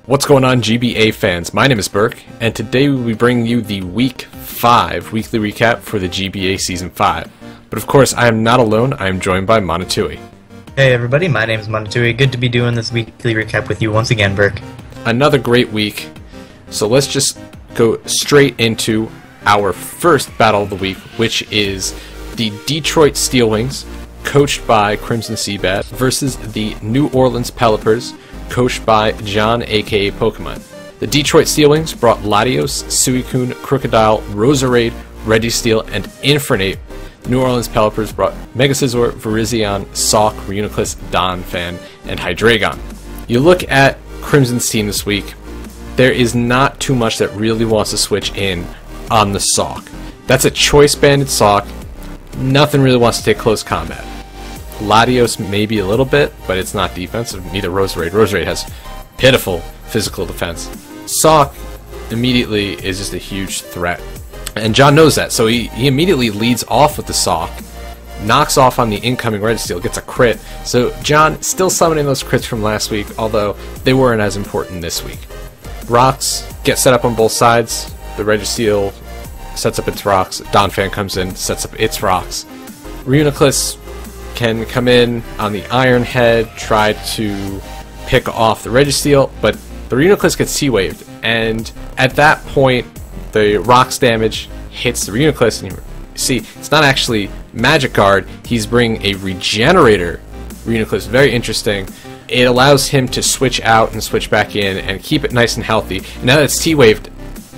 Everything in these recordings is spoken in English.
What's going on, GBA fans? My name is Berk, and today we'll be bringing you the Week 5 weekly recap for the GBA Season 5. But of course, I am not alone. I am joined by Monotooi. Hey everybody, my name is Monotooi. Good to be doing this weekly recap with you once again, Berk. Another great week. So let's just go straight into our first battle of the week, which is the Detroit Steelwings, coached by Crimson Seabat, versus the New Orleans Pelipers, coached by John, aka Pokemon. The Detroit Steelwings brought Latios, Suicune, Crocodile, Roserade, Registeel, and Infernape. The New Orleans Pelipers brought Mega Scizor, Virizion, Sawk, Reuniclus, Donphan, and Hydreigon. You look at Crimson's team this week, there is not too much that really wants to switch in on the Sawk. That's a choice banded Sawk. Nothing really wants to take close combat. Latios maybe a little bit, but it's not defensive. Neither Roserade. Roserade has pitiful physical defense. Sawk immediately is just a huge threat. And John knows that, so he immediately leads off with the Sawk, knocks off on the incoming Registeel, gets a crit. So John still summoning those crits from last week, although they weren't as important this week. Rocks get set up on both sides. The Registeel sets up its rocks. Donphan comes in, sets up its rocks. Reuniclus can come in on the Iron Head, try to pick off the Registeel, but the Reuniclus gets T-Waved, and at that point the rocks damage hits the Reuniclus, and you see it's not actually Magic Guard, he's bringing a Regenerator Reuniclus. Very interesting. It allows him to switch out and switch back in and keep it nice and healthy. And now that it's T-Waved,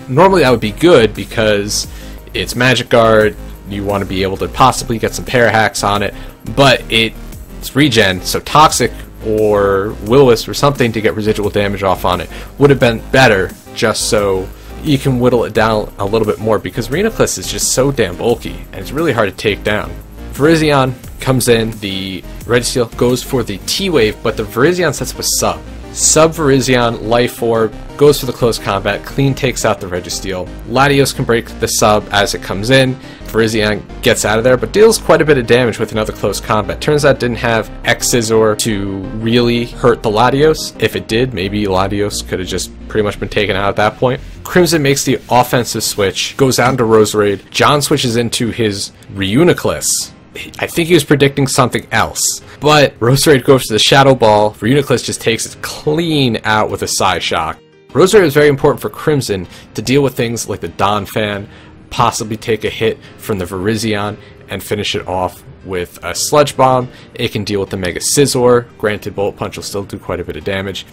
normally that would be good because it's Magic Guard, you want to be able to possibly get some Parahacks on it, but it's regen, so Toxic or Will-O-Wisp or something to get residual damage off on it would have been better, just so you can whittle it down a little bit more, because Reuniclus is just so damn bulky and it's really hard to take down. Virizion comes in, the Registeel goes for the T-Wave, but the Virizion sets up a sub. Sub Virizion, Life Orb, goes for the close combat, clean takes out the Registeel. Latios can break the sub as it comes in. Virizion gets out of there, but deals quite a bit of damage with another close combat. Turns out it didn't have X Scizor to really hurt the Latios. If it did, maybe Latios could have just pretty much been taken out at that point. Crimson makes the offensive switch, goes down to Roserade. John switches into his Reuniclus. I think he was predicting something else, but Roserade goes to the Shadow Ball. Reuniclus just takes it clean out with a Psyshock. Roserade is very important for Crimson to deal with things like the Donphan, possibly take a hit from the Virizion and finish it off with a Sludge Bomb. It can deal with the Mega Scizor. Granted, Bullet Punch will still do quite a bit of damage.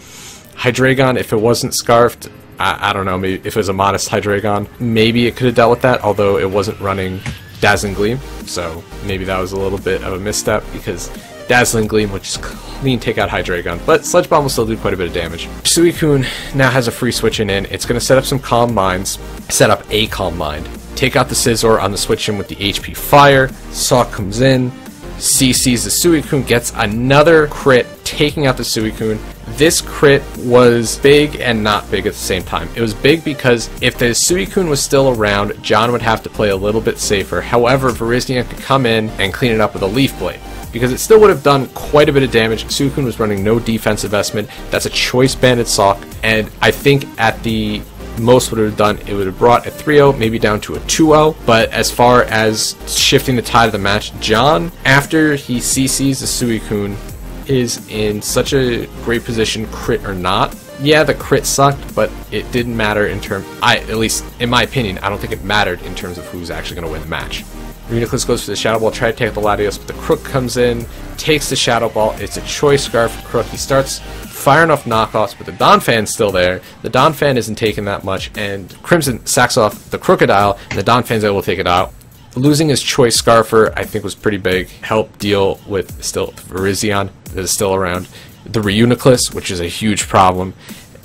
Hydreigon, if it wasn't Scarfed, I don't know, maybe if it was a modest Hydreigon, maybe it could have dealt with that, although it wasn't running Dazzling Gleam, so maybe that was a little bit of a misstep, because Dazzling Gleam would just clean take out Hydreigon, but Sludge Bomb will still do quite a bit of damage. Suicune now has a free switch in. It's going to set up some Calm Minds, set up a Calm Mind, take out the Scizor on the switch in with the HP Fire. Sawk comes in, CCs the Suicune, gets another crit, taking out the Suicune. This crit was big and not big at the same time. It was big because if the Suicune was still around, John would have to play a little bit safer. However, Virizion could come in and clean it up with a Leaf Blade, because it still would have done quite a bit of damage. Suicune was running no defensive investment. That's a choice banded Sawk, and I think at the most would have done, it would have brought a 3-0 maybe down to a 2-0. But as far as shifting the tide of the match, John, after he CCs the Suicune, is in such a great position, crit or not. Yeah, the crit sucked, but it didn't matter in terms, at least in my opinion, I don't think it mattered in terms of who's actually going to win the match. Reuniclus goes for the Shadow Ball, try to take the Latios, but the Crook comes in, takes the Shadow Ball. It's a choice Scarf for Crook. He starts firing off knockoffs, but the Donphan's still there. The Donphan isn't taking that much, and Crimson sacks off the Crocodile, and the Donphan's able to take it out. Losing his choice Scarfer, I think, was pretty big. Helped deal with still Virizion that is still around, the Reuniclus, which is a huge problem,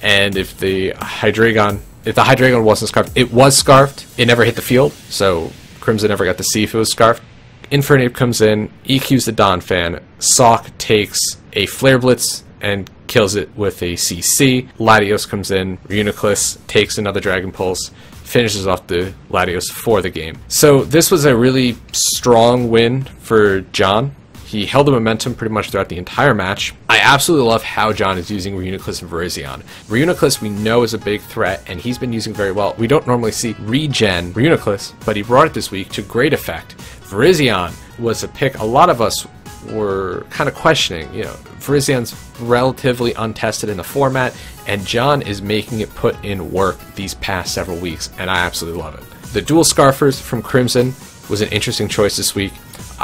and if the Hydreigon wasn't scarfed, it was scarfed. It never hit the field, so Crimson never got to see if it was scarfed. Infernape comes in, EQs the Donphan. Sawk takes a Flare Blitz and kills it with a CC. Latios comes in, Reuniclus takes another Dragon Pulse, finishes off the Latios for the game. So this was a really strong win for John. He held the momentum pretty much throughout the entire match. I absolutely love how John is using Reuniclus and Virizion. Reuniclus we know is a big threat, and he's been using very well. We don't normally see regen Reuniclus, but he brought it this week to great effect. Virizion was a pick a lot of us were kind of questioning. Virizion's relatively untested in the format, and John is making it put in work these past several weeks, and I absolutely love it. The dual Scarfers from Crimson was an interesting choice this week.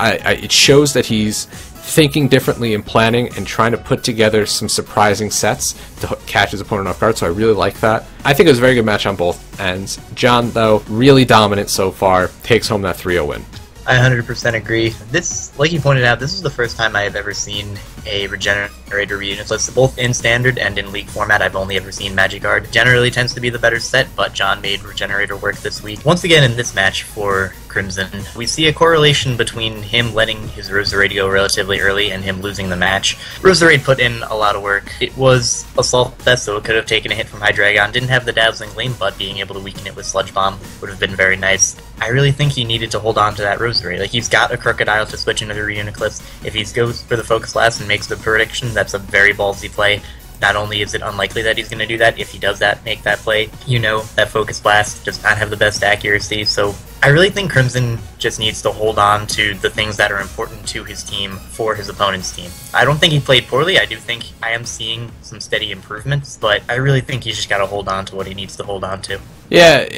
It shows that he's thinking differently and planning and trying to put together some surprising sets to catch his opponent off guard, so I really like that. I think it was a very good match on both ends. John, though, really dominant so far, takes home that 3-0 win. I 100% agree. This, like you pointed out, this is the first time I have ever seen a Regenerator Reuniclus, both in Standard and in League format. I've only ever seen Magikarp. Generally tends to be the better set, but John made Regenerator work this week. Once again in this match for Crimson, we see a correlation between him letting his Roserade go relatively early and him losing the match. Roserade put in a lot of work. It was Assault Vest, so it could have taken a hit from Hydreigon. Didn't have the Dazzling Gleam, but being able to weaken it with Sludge Bomb would have been very nice. I really think he needed to hold on to that Roserade. Like, he's got a Crocodile to switch into the Reuniclus. If he goes for the Focus Blast and makes the prediction, that's a very ballsy play. Not only is it unlikely that he's going to do that, if he does make that play, that Focus Blast does not have the best accuracy, so I really think Crimson just needs to hold on to the things that are important to his team for his opponent's team. I don't think he played poorly. I do think I am seeing some steady improvements, but I really think he's just got to hold on to what he needs to hold on to. Yeah,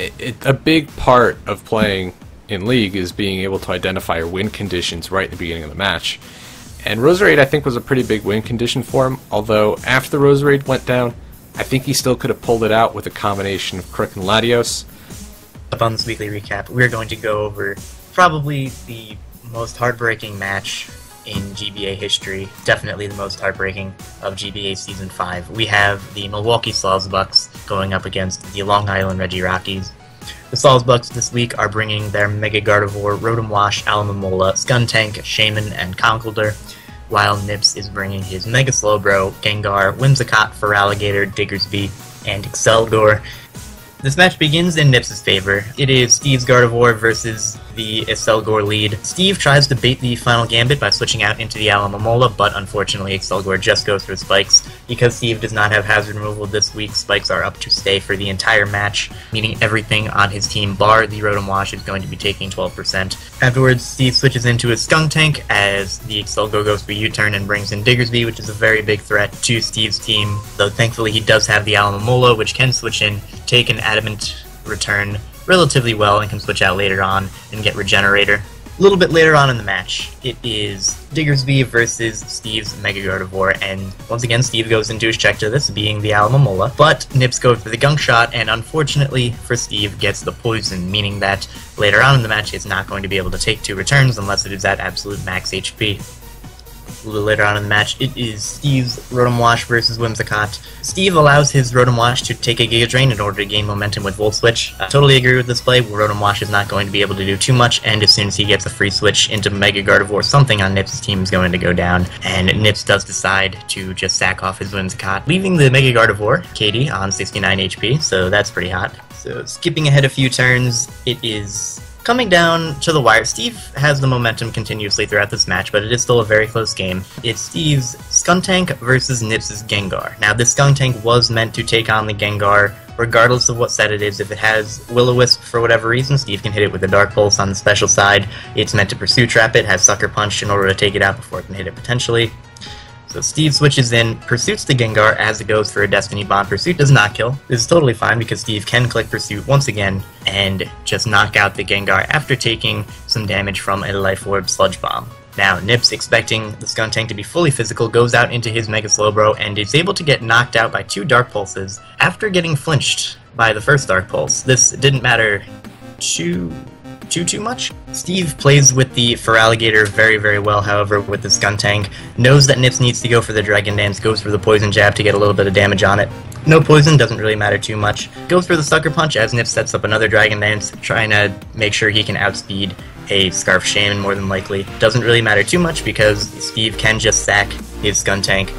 a big part of playing in League is being able to identify your win conditions right at the beginning of the match. And Roserade, I think, was a pretty big win condition for him, although after the Roserade went down, I think he still could have pulled it out with a combination of Crook and Latios. Up on this weekly recap, we're going to go over probably the most heartbreaking match in GBA history, definitely the most heartbreaking of GBA Season 5. We have the Milwaukee Sawsbucks going up against the Long Island Regirockies. The Sawsbucks this week are bringing their Mega Gardevoir, Rotomwash, Alomomola, Skuntank, Shaman, and Conkeldurr, while Nips is bringing his Mega Slowbro, Gengar, Whimsicott, Feraligatr, Diggersby, and Excelgor. This match begins in Nips' favor. It is Steve's Gardevoir versus the Excelgor lead. Steve tries to bait the final gambit by switching out into the Alomomola, but unfortunately Excelgor just goes for Spikes. Because Steve does not have hazard removal this week, Spikes are up to stay for the entire match, meaning everything on his team bar the Rotomwash is going to be taking 12%. Afterwards, Steve switches into his Skuntank as the Excelgor goes for U-turn and brings in Diggersby, which is a very big threat to Steve's team, though thankfully he does have the Alomomola, which can switch in, take an Adamant return relatively well, and can switch out later on and get Regenerator. A little bit later on in the match, it is Diggersby versus Steve's Mega Gardevoir, and once again Steve goes into his check to this, being the Alomomola, but Nips goes for the Gunk Shot, and unfortunately for Steve gets the Poison, meaning that later on in the match it's not going to be able to take 2 returns unless it is at absolute max HP. A little later on in the match, it is Steve's Rotomwash versus Whimsicott. Steve allows his Rotomwash to take a Giga Drain in order to gain momentum with Volt Switch. I totally agree with this play. Rotomwash is not going to be able to do too much, and as soon as he gets a free switch into Mega Gardevoir, something on Nips' team is going to go down, and Nips does decide to just sack off his Whimsicott, leaving the Mega Gardevoir, Katie, on 69 HP, so that's pretty hot. So skipping ahead a few turns, it is coming down to the wire. Steve has the momentum continuously throughout this match, but it is still a very close game. It's Steve's Skuntank versus Nips' Gengar. Now, this Skuntank was meant to take on the Gengar, regardless of what set it is. If it has Will-O-Wisp for whatever reason, Steve can hit it with a Dark Pulse on the special side. It's meant to Pursue Trap it, has Sucker Punch in order to take it out before it can hit it potentially. So Steve switches in, pursuits the Gengar as it goes for a Destiny Bond. Pursuit does not kill. This is totally fine because Steve can click Pursuit once again and just knock out the Gengar after taking some damage from a Life Orb Sludge Bomb. Now, Nips, expecting the Skuntank to be fully physical, goes out into his Mega Slowbro and is able to get knocked out by 2 Dark Pulses after getting flinched by the first Dark Pulse. This didn't matter too much. Steve plays with the Feraligatr very, very well, however, with the Skuntank. Knows that Nips needs to go for the Dragon Dance, goes for the Poison Jab to get a little bit of damage on it. No poison, doesn't really matter too much. Goes for the Sucker Punch as Nips sets up another Dragon Dance, trying to make sure he can outspeed a Scarf Shaman more than likely. Doesn't really matter too much because Steve can just sack his Skuntank.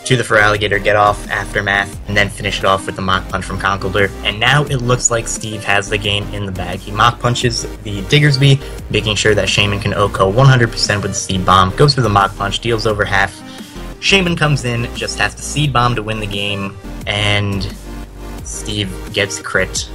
to the Feraligatr, get off Aftermath, and then finish it off with the Mach Punch from Conkeldurr. And now it looks like Steve has the game in the bag. He Mach Punches the Diggersby, making sure that Shaman can OHKO 100% with the Seed Bomb, goes for the Mach Punch, deals over half. Shaman comes in, just has to Seed Bomb to win the game, and Steve gets crit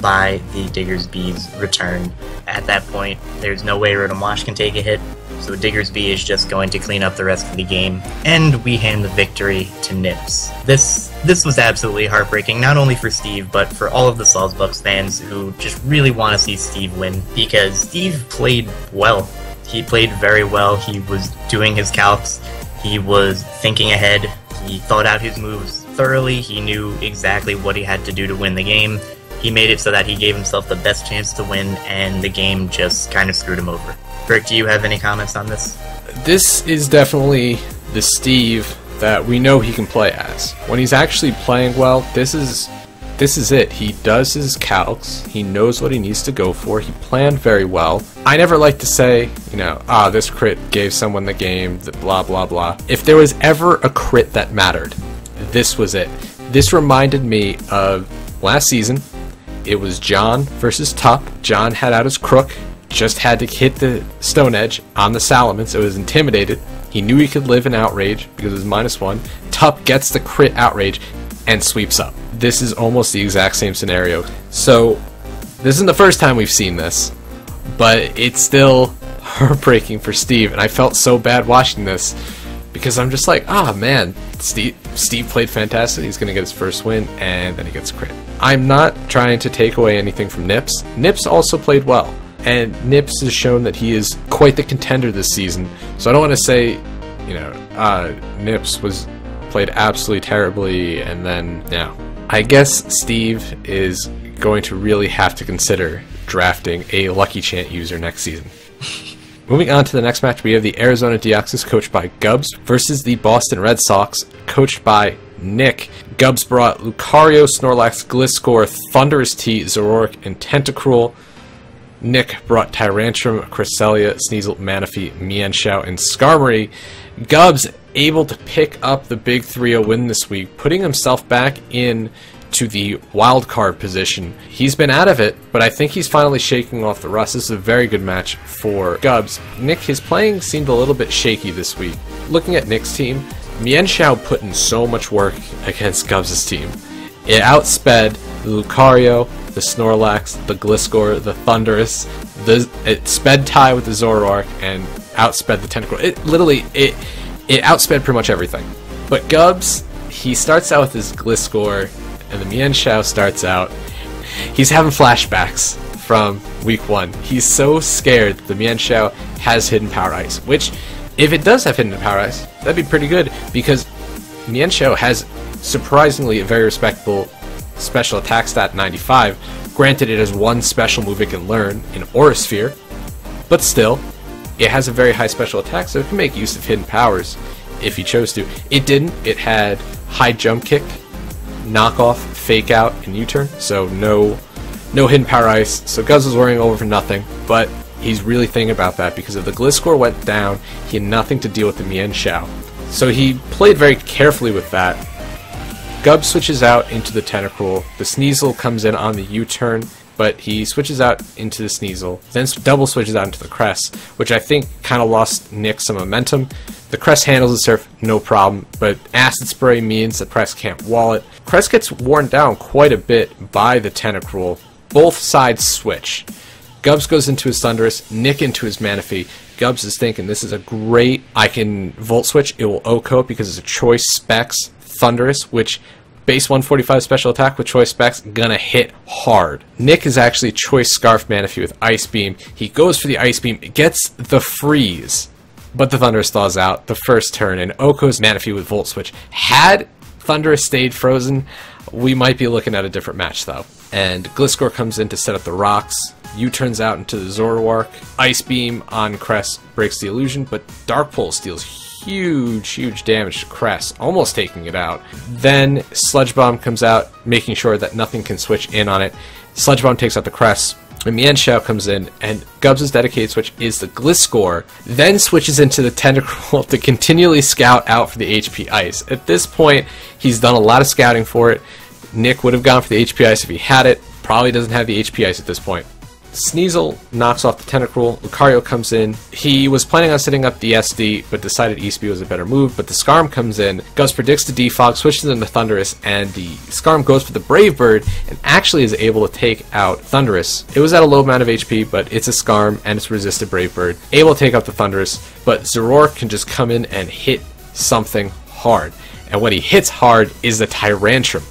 by the Diggersby's return. At that point, there's no way Rotom Wash can take a hit, so Diggersby is just going to clean up the rest of the game, and we hand the victory to Nips. This was absolutely heartbreaking, not only for Steve, but for all of the Sawsbucks fans who just really want to see Steve win, because Steve played well. He played very well. He was doing his calcs, he was thinking ahead, he thought out his moves thoroughly, he knew exactly what he had to do to win the game. He made it so that he gave himself the best chance to win, and the game just kind of screwed him over. Berk, do you have any comments on this? This is definitely the Steve that we know he can play as. When he's actually playing well, this is it. He does his calcs, he knows what he needs to go for, he planned very well. I never like to say, this crit gave someone the game, blah blah blah. If there was ever a crit that mattered, this was it. This reminded me of last season. It was John versus Tup. John had out his Crook, just had to hit the Stone Edge on the Salamence. It was intimidated. He knew he could live in Outrage because it was -1. Tup gets the crit Outrage and sweeps up. This is almost the exact same scenario. So, this isn't the first time we've seen this, but it's still heartbreaking for Steve, and I felt so bad watching this because I'm just like, man, Steve played fantastic, he's going to get his first win, and then he gets crit. I'm not trying to take away anything from Nips. Nips also played well, and Nips has shown that he is quite the contender this season, so I don't want to say, Nips played absolutely terribly, and then, I guess Steve is going to really have to consider drafting a Lucky Chant user next season. Moving on to the next match, we have the Arizona Deoxys, coached by Gubbs, versus the Boston Red Sox, coached by Nick. Gubbs brought Lucario, Snorlax, Gliscor, Thundurus T, Zoroark, and Tentacruel. Nick brought Tyrantrum, Cresselia, Sneasel, Manaphy, Mienshao, and Skarmory. Gubbs able to pick up the big 3-0 win this week, putting himself back in to the wild card position. He's been out of it, but I think he's finally shaking off the rust. This is a very good match for Gubbs. Nick, his playing seemed a little bit shaky this week. Looking at Nick's team, Mienshao put in so much work against Gubbs' team. It outsped the Lucario, the Snorlax, the Gliscor, the Thundurus, it sped Ty with the Zoroark, and outsped the Tentacruel. It outsped pretty much everything. But Gubbs, he starts out with his Gliscor, and the Mienshao starts out. He's having flashbacks from week 1. He's so scared that the Mienshao has Hidden Power Ice, which, if it does have Hidden Power Ice, that'd be pretty good, because Mienshao has surprisingly a very respectable special attack stat, 95. Granted, it has one special move it can learn in Aura Sphere, but still, it has a very high special attack, so it can make use of Hidden Powers if he chose to. It didn't. It had High Jump Kick, Knockoff, Fake Out, and U-Turn, so no Hidden Power Ice, so Gubbs was worrying over for nothing, but he's really thinking about that, because if the Gliscor went down, he had nothing to deal with the Mienshao. So he played very carefully with that. Gubbs switches out into the Tentacruel, the Sneasel comes in on the U-Turn, but he switches out into the Sneasel, then double switches out into the Cress, which I think kind of lost Nick some momentum. The Cress handles the Surf, no problem, but Acid Spray means the Cress can't wall it. Cress gets worn down quite a bit by the Tentacruel. Both sides switch. Gubbs goes into his Thundurus, Nick into his Manaphy. Gubbs is thinking, this is a great, I can Volt Switch, it will OHKO because it's a Choice Specs Thundurus, which base 145 special attack with Choice Specs, gonna hit hard. Nick is actually Choice Scarf Manaphy with Ice Beam. He goes for the Ice Beam, gets the freeze, but the Thundurus thaws out the first turn, and OHKO's Manaphy with Volt Switch. Had Thundurus stayed frozen, we might be looking at a different match though. And Gliscor comes in to set up the rocks. U-turns out into the Zoroark. Ice Beam on Cress breaks the illusion, but Dark Pulse deals huge damage to Cress, almost taking it out. Then Sludge Bomb comes out, making sure that nothing can switch in on it. Sludge Bomb takes out the Cress. And Mienshao comes in, and Gubbs' dedicated switch is the Gliscor, then switches into the Tentacruel to continually scout out for the HP Ice. At this point, he's done a lot of scouting for it. Nick would have gone for the HP Ice if he had it. Probably doesn't have the HP Ice at this point. Sneasel knocks off the Tentacruel. Lucario comes in. He was planning on setting up the SD, but decided East-B was a better move. But the Skarm comes in. Gubbs predicts the Defog, switches into Thundurus, and the Skarm goes for the Brave Bird and actually is able to take out Thundurus. It was at a low amount of HP, but it's a Skarm and it's resisted Brave Bird. Able to take out the Thundurus, but Zoroark can just come in and hit something hard. And what he hits hard is the Tyrantrum.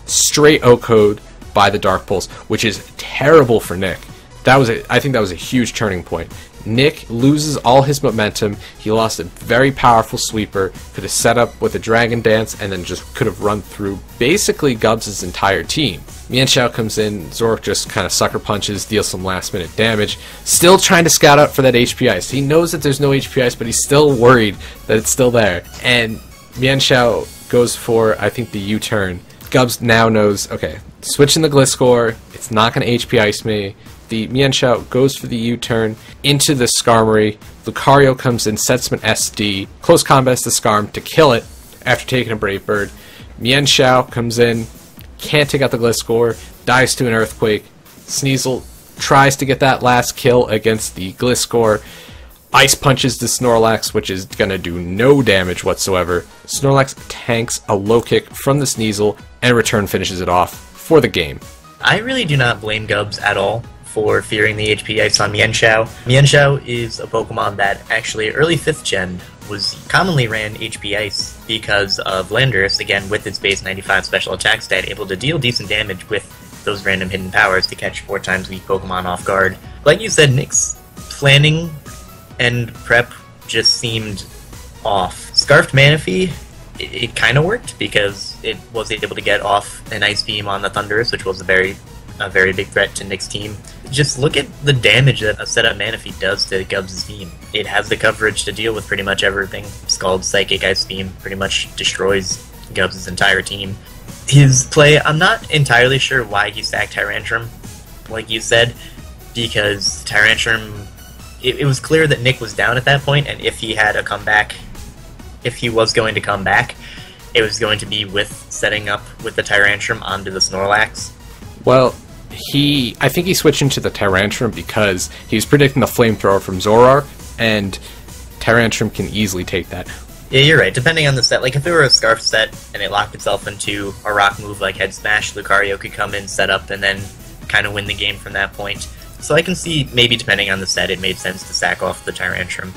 Straight O-code by the Dark Pulse, which is terrible for Nick. I think that was a huge turning point. Nick loses all his momentum. He lost a very powerful sweeper, could have set up with a Dragon Dance, and then just could have run through basically Gubbs' entire team. Mienshao comes in, Zoroark just kind of sucker punches, deals some last minute damage, still trying to scout out for that HP Ice. He knows that there's no HP Ice, but he's still worried that it's still there. And Mienshao goes for, I think, the U-turn. Gubbs now knows, okay, switching the Gliscor, it's not going to HP Ice me. The Mienshao goes for the U-turn into the Skarmory. Lucario comes in, sets him an SD. Close combat to Skarm to kill it after taking a Brave Bird. Mienshao comes in, can't take out the Gliscor, dies to an Earthquake. Sneasel tries to get that last kill against the Gliscor. Ice punches the Snorlax, which is going to do no damage whatsoever. Snorlax tanks a low kick from the Sneasel, and return finishes it off for the game. I really do not blame Gubbs at all for fearing the HP Ice on Mienshao. Mienshao is a Pokemon that actually early 5th gen was commonly ran HP Ice because of Landorus, again with its base 95 special attack stat, able to deal decent damage with those random hidden powers to catch 4 times weak Pokemon off guard. Like you said, Nick's planning and prep just seemed off. Scarfed Manaphy, it kind of worked because it was able to get off an Ice Beam on the Thundurus, which was a very big threat to Nick's team. Just look at the damage that a setup Manaphy does to Gubbs' team. It has the coverage to deal with pretty much everything. Scald, Psychic, Ice Beam pretty much destroys Gubbs' entire team. His play, I'm not entirely sure why he stacked Tyrantrum, like you said, because Tyrantrum, it was clear that Nick was down at that point, and if he had a comeback, if he was going to come back, it was going to be with setting up with the Tyrantrum onto the Snorlax. Well, I think he switched into the Tyrantrum because he was predicting the Flamethrower from Zoroark, and Tyrantrum can easily take that. Yeah, you're right. Depending on the set, like if it were a Scarf set and it locked itself into a rock move like Head Smash, Lucario could come in, set up, and then kind of win the game from that point. So I can see maybe depending on the set, it made sense to sack off the Tyrantrum.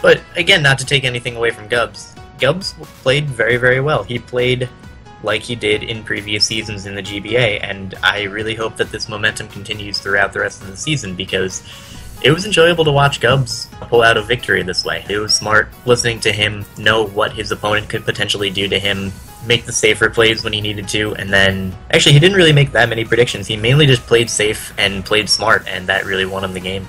But again, not to take anything away from Gubbs. Gubbs played very, very well. He played like he did in previous seasons in the GBA, and I really hope that this momentum continues throughout the rest of the season because it was enjoyable to watch Gubbs pull out a victory this way. It was smart listening to him know what his opponent could potentially do to him, make the safer plays when he needed to, and then actually he didn't really make that many predictions. He mainly just played safe and played smart, and that really won him the game.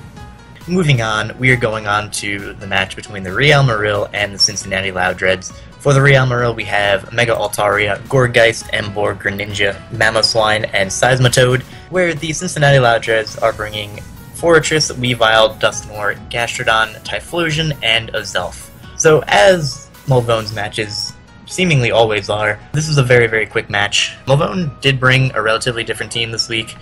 Moving on, we are going on to the match between the Real Marill and the Cincinnati Loudreds. For the Real Marill, we have Mega Altaria, Gourgeist, Emboar, Greninja, Mamoswine, and Seismitoad, where the Cincinnati Loudreds are bringing Forretress, Weavile, Dusknoir, Gastrodon, Typhlosion, and Azelf. So, as Mulvone's matches seemingly always are, this is a very, very quick match. Mulvone did bring a relatively different team this week,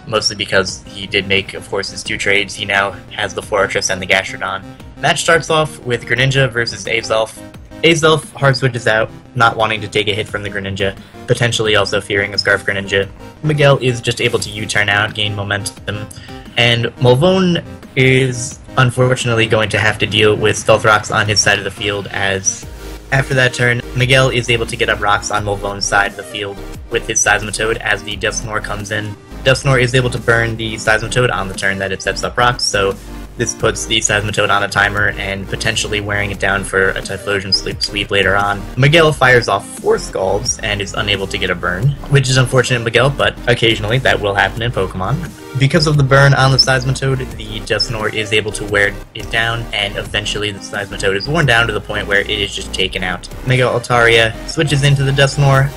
mostly because he did make, of course, his 2 trades. He now has the Forretress and the Gastrodon. Match starts off with Greninja versus Azelf. Azelf hard switches out, not wanting to take a hit from the Greninja, potentially also fearing a Scarf Greninja. Miguel is just able to U-turn out, gain momentum, and Mulvone is unfortunately going to have to deal with Stealth Rocks on his side of the field, as after that turn, Miguel is able to get up rocks on Mulvone's side of the field with his Seismitoad as the Dusknoir comes in. Dusknoir is able to burn the Seismitoad on the turn that it sets up rocks, so this puts the Seismitoad on a timer and potentially wearing it down for a Typhlosion sweep later on. Miguel fires off 4 Scalds and is unable to get a burn, which is unfortunate, Miguel, but occasionally that will happen in Pokemon. Because of the burn on the Seismitoad, the Dusknoir is able to wear it down, and eventually the Seismitoad is worn down to the point where it is just taken out. Mega Altaria switches into the Dusknoir,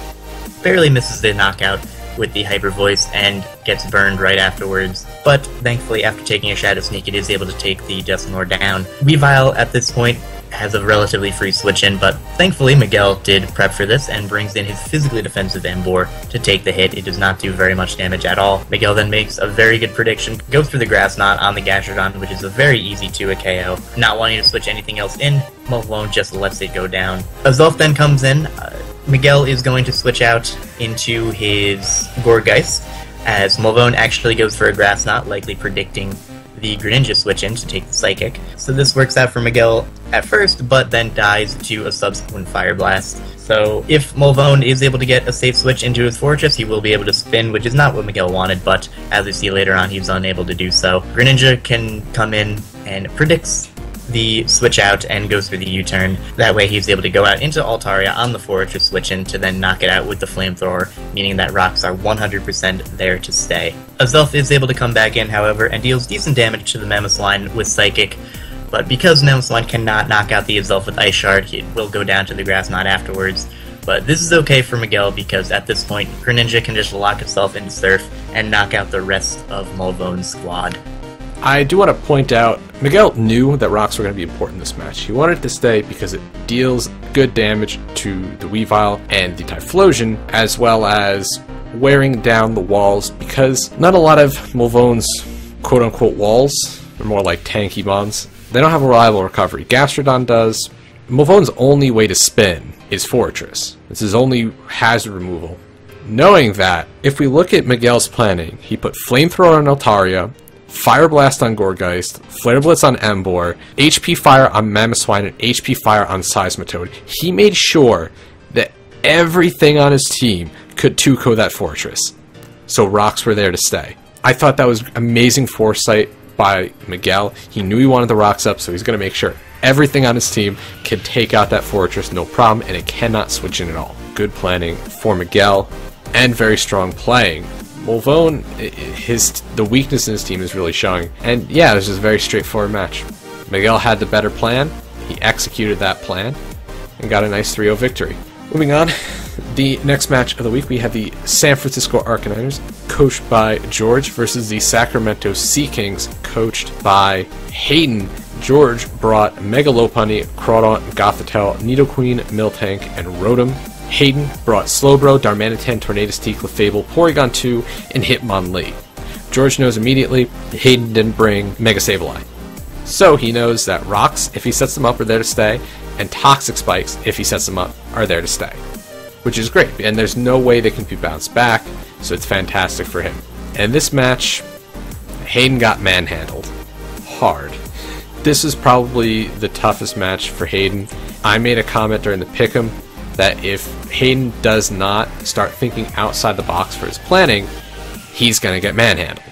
barely misses the knockout, with the hyper voice and gets burned right afterwards. But thankfully, after taking a Shadow Sneak, it is able to take the Dusknoir down. Weavile at this point has a relatively free switch in, but thankfully Miguel did prep for this and brings in his physically defensive Emboar to take the hit. It does not do very much damage at all. Miguel then makes a very good prediction, goes for the Grass Knot on the Gastrodon, which is a very easy 2 KO. Not wanting to switch anything else in, Malone just lets it go down. Azelf then comes in. Miguel is going to switch out into his Gourgeist, as Malone actually goes for a Grass Knot, likely predicting the Greninja switch in to take the Psychic. So this works out for Miguel at first, but then dies to a subsequent Fire Blast. So if Malone is able to get a safe switch into his Fortress, he will be able to spin, which is not what Miguel wanted, but as we see later on, he's unable to do so. Greninja can come in and predicts the switch out and goes for the U-turn. That way he's able to go out into Altaria on the Fortress switch in to then knock it out with the Flamethrower, meaning that rocks are 100% there to stay. Azelf is able to come back in, however, and deals decent damage to the Mammothline with Psychic, but because Mammothline cannot knock out the Azelf with Ice Shard, it will go down to the Grass Knot afterwards. But this is okay for Miguel because at this point, Greninja can just lock itself into Surf and knock out the rest of Malvone's squad. I do want to point out, Miguel knew that rocks were going to be important in this match. He wanted it to stay because it deals good damage to the Weavile and the Typhlosion, as well as wearing down the walls, because not a lot of Malvone's quote-unquote walls are more like tanky mons. They don't have a reliable recovery. Gastrodon does. Malvone's only way to spin is Fortress. It's his only hazard removal. Knowing that, if we look at Miguel's planning, he put Flamethrower on Altaria, Fire Blast on Gourgeist, Flare Blitz on Emboar, HP Fire on Mammothline, and HP Fire on Seismitoad. He made sure that everything on his team could 2-ko that Fortress. So rocks were there to stay. I thought that was amazing foresight by Miguel. He knew he wanted the rocks up, so he's going to make sure everything on his team can take out that Fortress, no problem, and it cannot switch in at all. Good planning for Miguel, and very strong playing. Malvone, the weakness in his team is really showing. And yeah, this is a very straightforward match. Miguel had the better plan, he executed that plan, and got a nice 3-0 victory. Moving on, the next match of the week, we have the San Francisco Arcanines, coached by George, versus the Sacramento Sea Kings, coached by Hayden. George brought Mega Lopunny, Crawdaunt, Gothitelle, Nidoqueen, Miltank, and Rotom. Hayden brought Slowbro, Darmanitan, Tornadus T, Clefable, Porygon 2, and Hitmonlee. George knows immediately Hayden didn't bring Mega Sableye. So he knows that Rocks, if he sets them up, are there to stay, and Toxic Spikes, if he sets them up, are there to stay. Which is great, and there's no way they can be bounced back, so it's fantastic for him. And this match, Hayden got manhandled. Hard. This is probably the toughest match for Hayden. I made a comment during the pick'em that if Hayden does not start thinking outside the box for his planning, he's going to get manhandled.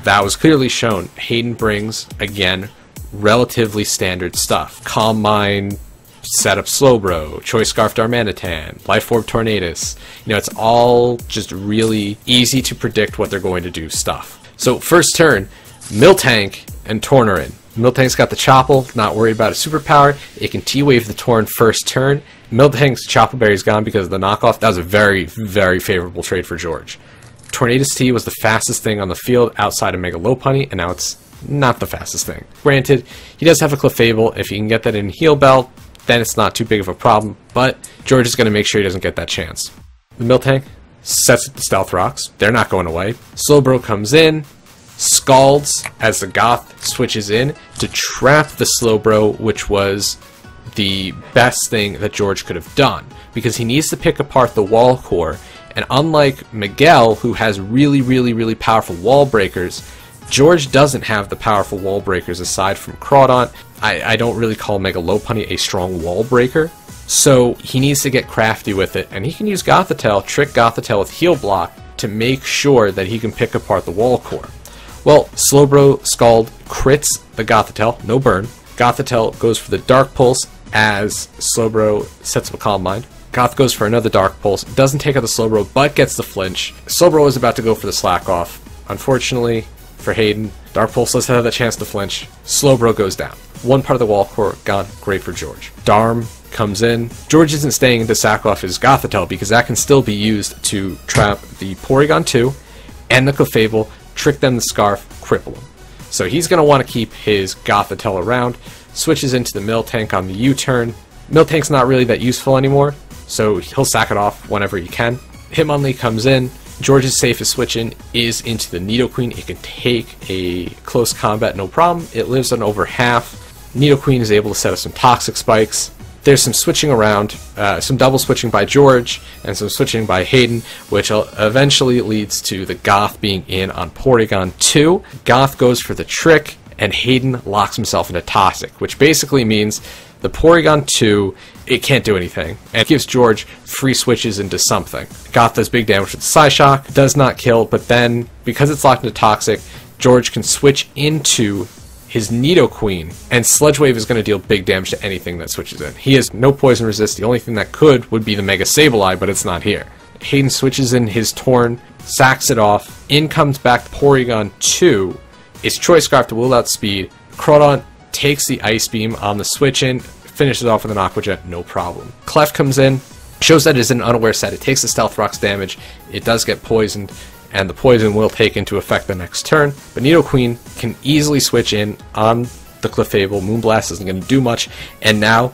That was clearly shown. Hayden brings, again, relatively standard stuff. Calm Mind, Setup Slowbro, Choice Scarf Darmanitan, Life Orb Tornadus. You know, it's all just really easy to predict what they're going to do stuff. So first turn, Miltank and Tornarin. Miltank's got the Chople, not worried about its superpower. It can T-Wave the Torn first turn. Miltank's Chople Berry's gone because of the knockoff. That was a very, very favorable trade for George. Tornadus T was the fastest thing on the field outside of Mega Lopunny, and now it's not the fastest thing. Granted, he does have a Clefable. If he can get that in Heal Bell, then it's not too big of a problem, but George is going to make sure he doesn't get that chance. The Miltank sets up the Stealth Rocks. They're not going away. Slowbro comes in, Scalds as the Goth switches in to trap the Slowbro, which was the best thing that George could have done, because he needs to pick apart the wall core, and unlike Miguel, who has really, really, really powerful wall breakers, George doesn't have the powerful wall breakers aside from Crawdaunt. I don't really call Mega Lopunny a strong wall breaker, so he needs to get crafty with it, and he can use Gothitelle, trick Gothitelle with Heal Block to make sure that he can pick apart the wall core. Well, Slowbro Scald crits the Gothitelle, no burn. Gothitelle goes for the Dark Pulse as Slowbro sets up a Calm Mind. Goth goes for another Dark Pulse, doesn't take out the Slowbro, but gets the flinch. Slowbro is about to go for the Slack Off. Unfortunately for Hayden, Dark Pulse doesn't have the chance to flinch. Slowbro goes down. One part of the wall core gone, great for George. Darm comes in. George isn't staying to sack off his Gothitelle because that can still be used to trap the Porygon 2 and the Clefable, trick them the Scarf, cripple them. So he's going to want to keep his Gothitelle around, switches into the Miltank on the U-turn. Miltank's not really that useful anymore, so he'll sack it off whenever he can. Hitmonlee comes in. George's safest switch in is into the Nidoqueen. It can take a close combat no problem. It lives on over half. Nidoqueen is able to set up some Toxic Spikes. There's some switching around, some double switching by George and some switching by Hayden, which eventually leads to the Goth being in on Porygon 2. Goth goes for the trick, and Hayden locks himself into Toxic, which basically means the Porygon 2, it can't do anything, and it gives George free switches into something. Goth does big damage with Psyshock, does not kill, but then, because it's locked into Toxic, George can switch into his Nidoqueen, and Sludge Wave is going to deal big damage to anything that switches in. He has no poison resist. The only thing that could would be the Mega Sableye, but it's not here. Hayden switches in his Torn, sacks it off. In comes back Porygon 2. It's Choice Scarf to will outspeed. Crawdaunt takes the Ice Beam on the switch in, finishes off with an Aqua Jet, no problem. Clef comes in, shows that it's an unaware set. It takes the Stealth Rock's damage. It does get poisoned, and the poison will take into effect the next turn. But Nidoqueen can easily switch in on the Clefable. Moonblast isn't going to do much, and now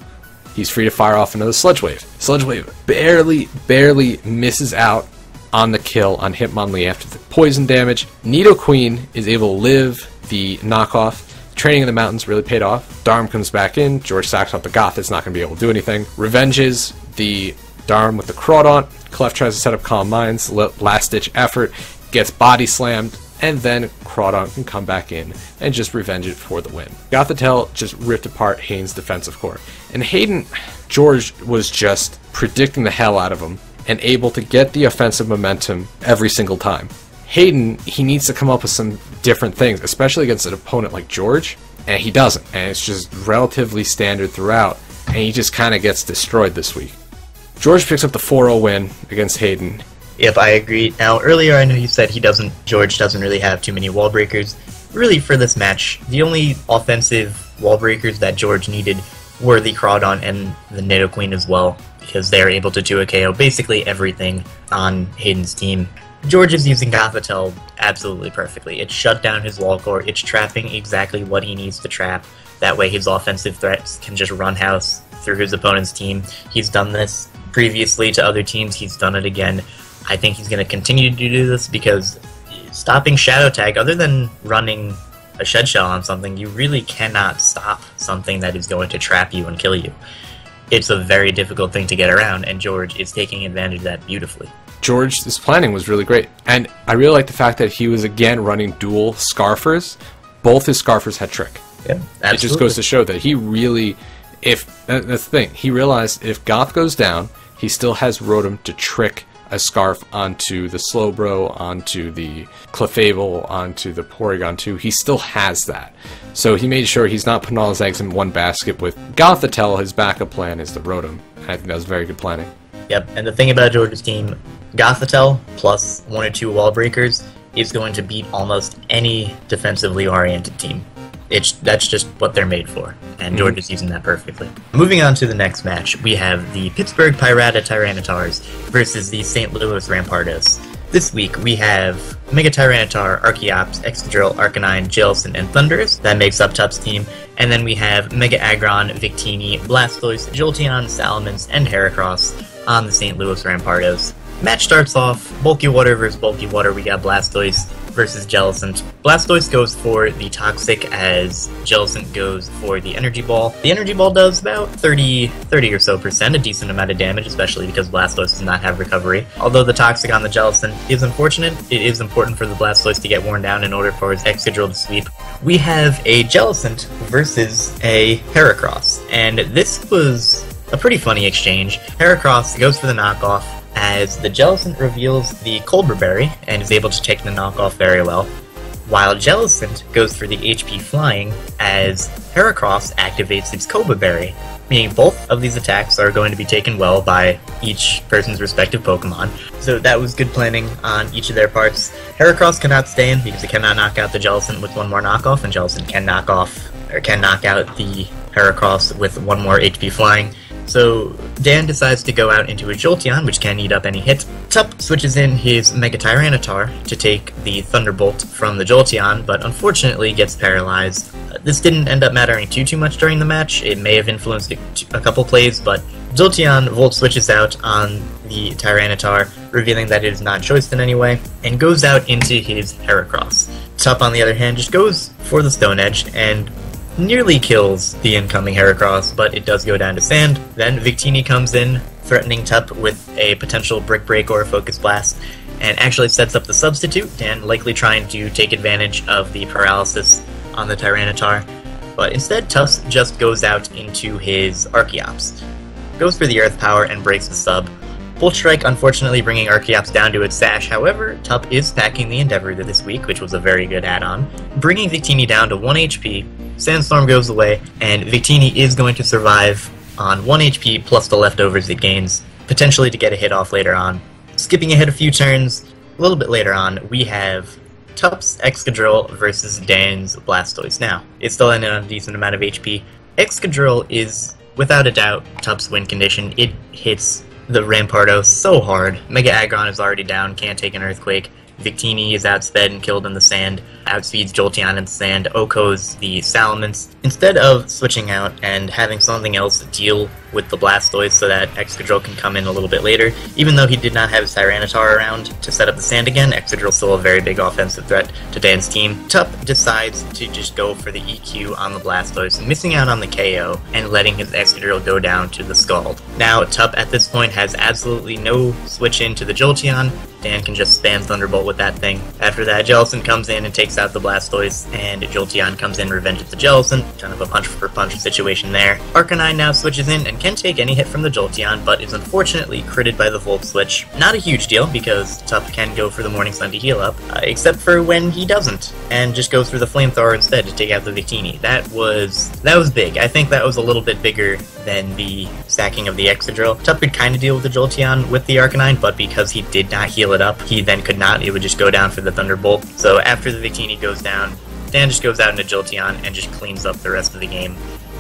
he's free to fire off another Sludge Wave. Sludge Wave barely misses out on the kill on Hitmonlee after the poison damage. Nidoqueen is able to live the knockoff. Training in the mountains really paid off. Darm comes back in. George sacks out the Goth. It's not going to be able to do anything. Revenges the Darm with the Crawdaunt. Clef tries to set up Calm Minds. Last-ditch effort. Gets body slammed. And then Crawdaunt can come back in and just revenge it for the win. Gothitelle just ripped apart Hayden's defensive core. And Hayden, George was just predicting the hell out of him and able to get the offensive momentum every single time. Hayden, he needs to come up with some different things, especially against an opponent like George, and he doesn't. And it's just relatively standard throughout, and he just kind of gets destroyed this week. George picks up the 4-0 win against Hayden. Yep, I agree. Now, earlier I know you said George doesn't really have too many wall breakers. Really, for this match, the only offensive wall breakers that George needed were the Crawdaunt and the Nidoqueen as well, because they're able to 2 a KO basically everything on Hayden's team. George is using Gothitelle absolutely perfectly. It's shut down his wall core, it's trapping exactly what he needs to trap. That way his offensive threats can just run house through his opponent's team. He's done this previously to other teams, he's done it again. I think he's going to continue to do this because stopping Shadow Tag, other than running a Shed Shell on something, you really cannot stop something that is going to trap you and kill you. It's a very difficult thing to get around, and George is taking advantage of that beautifully. George's planning was really great, and I really like the fact that he was again running dual Scarfers. Both his Scarfers had Trick. Yeah, absolutely. It just goes to show that he really, that's the thing, he realized if Goth goes down, he still has Rotom to trick a Scarf onto the Slowbro, onto the Clefable, onto the Porygon 2. He still has that. So he made sure he's not putting all his eggs in one basket with Gothitelle. His backup plan is the Rotom. I think that was very good planning. Yep, and the thing about George's team, Gothitelle plus 1 or 2 wall breakers is going to beat almost any defensively oriented team. That's just what they're made for, and George is using that perfectly. Moving on to the next match, we have the Pittsburgh Pirata Tyranitar versus the St. Louis Rampardos. This week we have Mega Tyranitar, Archeops, Excadrill, Arcanine, Jellicent, and Thundurus. That makes up Tup's team. And then we have Mega Aggron, Victini, Blastoise, Jolteon, Salamence, and Heracross on the St. Louis Rampardos. Match starts off Bulky Water versus Bulky Water. We got Blastoise versus Jellicent. Blastoise goes for the Toxic as Jellicent goes for the Energy Ball. The Energy Ball does about 30 or so percent, a decent amount of damage, especially because Blastoise does not have recovery. Although the Toxic on the Jellicent is unfortunate, it is important for the Blastoise to get worn down in order for his Excadrill to sweep. We have a Jellicent versus a Heracross, and this was a pretty funny exchange. Heracross goes for the knockoff, as the Jellicent reveals the Colbur Berry and is able to take the knockoff very well, while Jellicent goes for the HP Flying as Heracross activates its Cobra Berry, meaning both of these attacks are going to be taken well by each person's respective Pokemon. So that was good planning on each of their parts. Heracross cannot stay in because it cannot knock out the Jellicent with 1 more knockoff, and Jellicent can knock out the Heracross with 1 more HP Flying. So Dan decides to go out into a Jolteon, which can eat up any hit. Tup switches in his Mega Tyranitar to take the Thunderbolt from the Jolteon, but unfortunately gets paralyzed. This didn't end up mattering too much during the match. It may have influenced a couple plays, but Jolteon Volt switches out on the Tyranitar, revealing that it is not choiced in any way, and goes out into his Heracross. Tup, on the other hand, just goes for the Stone Edge and nearly kills the incoming Heracross, but it does go down to sand. Then Victini comes in, threatening Tup with a potential Brick Break or a Focus Blast, and actually sets up the substitute, Dan likely trying to take advantage of the paralysis on the Tyranitar. But instead, Tup just goes out into his Archeops. Goes for the Earth Power and breaks the sub. Bolt Strike unfortunately bringing Archeops down to its sash. However, Tup is packing the Endeavor this week, which was a very good add-on, bringing Victini down to 1 HP. Sandstorm goes away, and Victini is going to survive on 1 HP plus the leftovers it gains, potentially to get a hit off later on. Skipping ahead a few turns, a little bit later on, we have Tup's Excadrill versus Dan's Blastoise. Now, it's still in a decent amount of HP. Excadrill is, without a doubt, Tup's win condition. It hits the Rampardo so hard. Mega Aggron is already down, can't take an Earthquake. Victini is outsped and killed in the sand, outspeeds Jolteon in the sand, Oko's the Salamence. Instead of switching out and having something else deal with the Blastoise so that Excadrill can come in a little bit later, even though he did not have his Tyranitar around to set up the sand again, Excadrill's still a very big offensive threat to Dan's team. Tup decides to just go for the EQ on the Blastoise, missing out on the KO and letting his Excadrill go down to the Scald. Now, Tup at this point has absolutely no switch into the Jolteon. Dan can just spam Thunderbolt with that thing. After that, Jellicent comes in and takes out the Blastoise, and Jolteon comes in, revenges the Jellicent. Kind of a punch-for-punch situation there. Arcanine now switches in and can take any hit from the Jolteon, but is unfortunately critted by the Volt Switch. Not a huge deal, because Tup can go for the Morning Sun to heal up, except for when he doesn't, and just goes for the Flamethrower instead to take out the Victini. That was big. I think that was a little bit bigger than the stacking of the Excadrill. Tup could kind of deal with the Jolteon with the Arcanine, but because he did not heal it up, he then could not. It would just go down for the Thunderbolt. So after the Victini goes down, Dan just goes out into Jolteon and just cleans up the rest of the game.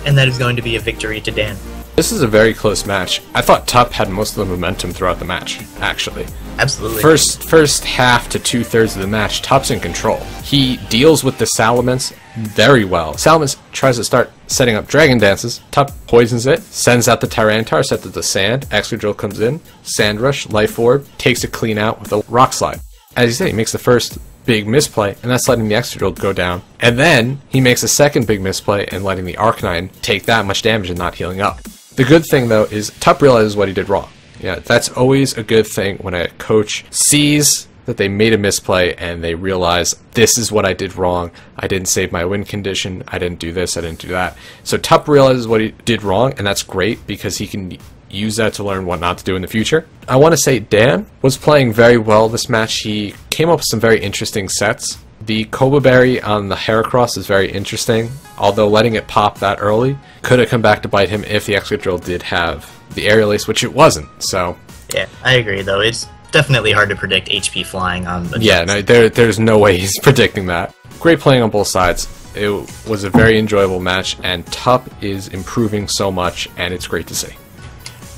And that is going to be a victory to Dan. This is a very close match. I thought Tup had most of the momentum throughout the match, actually. Absolutely. First half to 2/3 of the match, Tup's in control. He deals with the Salamence very well. Salamence tries to start setting up Dragon Dances. Tup poisons it, sends out the Tyranitar, sets it to sand. Excadrill comes in, Sand Rush, Life Orb, takes it clean out with a Rock Slide. As you say, he makes the first big misplay, and that's letting the Excadrill go down. And then he makes a second big misplay and letting the Arcanine take that much damage and not healing up. The good thing, though, is Tup realizes what he did wrong. Yeah, that's always a good thing when a coach sees that they made a misplay and they realize, this is what I did wrong. I didn't save my win condition. I didn't do this. I didn't do that. So Tup realizes what he did wrong, and that's great because he can use that to learn what not to do in the future. I want to say Dan was playing very well this match. He came up with some very interesting sets. The Koba Berry on the Heracross is very interesting, although letting it pop that early could have come back to bite him if the Excadrill did have the Aerial Ace, which it wasn't, so... Yeah, I agree, though. It's definitely hard to predict HP flying on the... Yeah, no, there's no way he's predicting that. Great playing on both sides. It was a very enjoyable match, and Tup is improving so much, and it's great to see.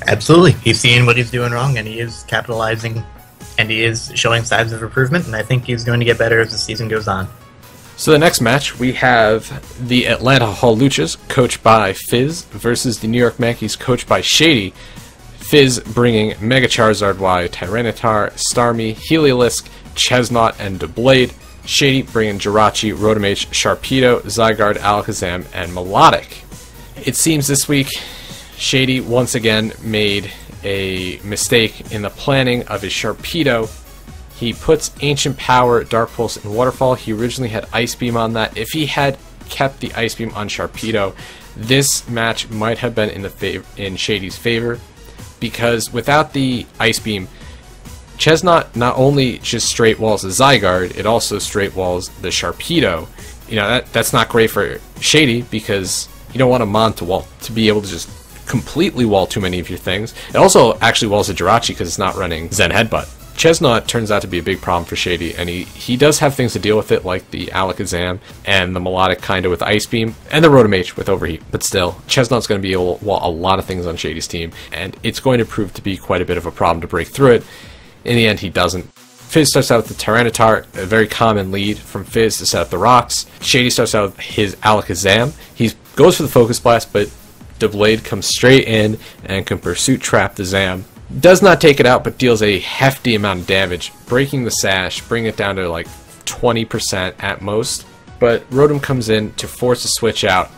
Absolutely. He's seeing what he's doing wrong, and he is capitalizing, and he is showing signs of improvement, and I think he's going to get better as the season goes on. So the next match, we have the Atlanta Hall Luchas, coached by Fizz, versus the New York Yankees, coached by Shady. Fizz bringing Mega Charizard Y, Tyranitar, Starmie, Heliolisk, Chesnaught, and Doublade. Shady bringing Jirachi, Rotomage, Sharpedo, Zygarde, Alakazam, and Melodic. It seems this week, Shady once again made a mistake in the planning of his Sharpedo. He puts Ancient Power, Dark Pulse, and Waterfall. He originally had Ice Beam on that. If he had kept the Ice Beam on Sharpedo, this match might have been in Shady's favor, because without the Ice Beam, Chesnaught not only just straight walls the Zygarde, it also straight walls the Sharpedo. You know, that's not great for Shady, because you don't want a Mon to be able to just completely wall too many of your things. It also actually walls the Jirachi because it's not running Zen Headbutt. Chesnaught turns out to be a big problem for Shady, and he does have things to deal with it, like the Alakazam and the Melodic kinda with Ice Beam, and the Rotom H with Overheat. But still, Chesnaught's going to be able to wall a lot of things on Shady's team, and it's going to prove to be quite a bit of a problem to break through it. In the end, he doesn't. Fizz starts out with the Tyranitar, a very common lead from Fizz to set up the rocks. Shady starts out with his Alakazam. He goes for the Focus Blast, but Doublade comes straight in and can Pursuit Trap the Zam. Does not take it out, but deals a hefty amount of damage, breaking the sash, bringing it down to like 20% at most. But Rotom comes in to force a switch out,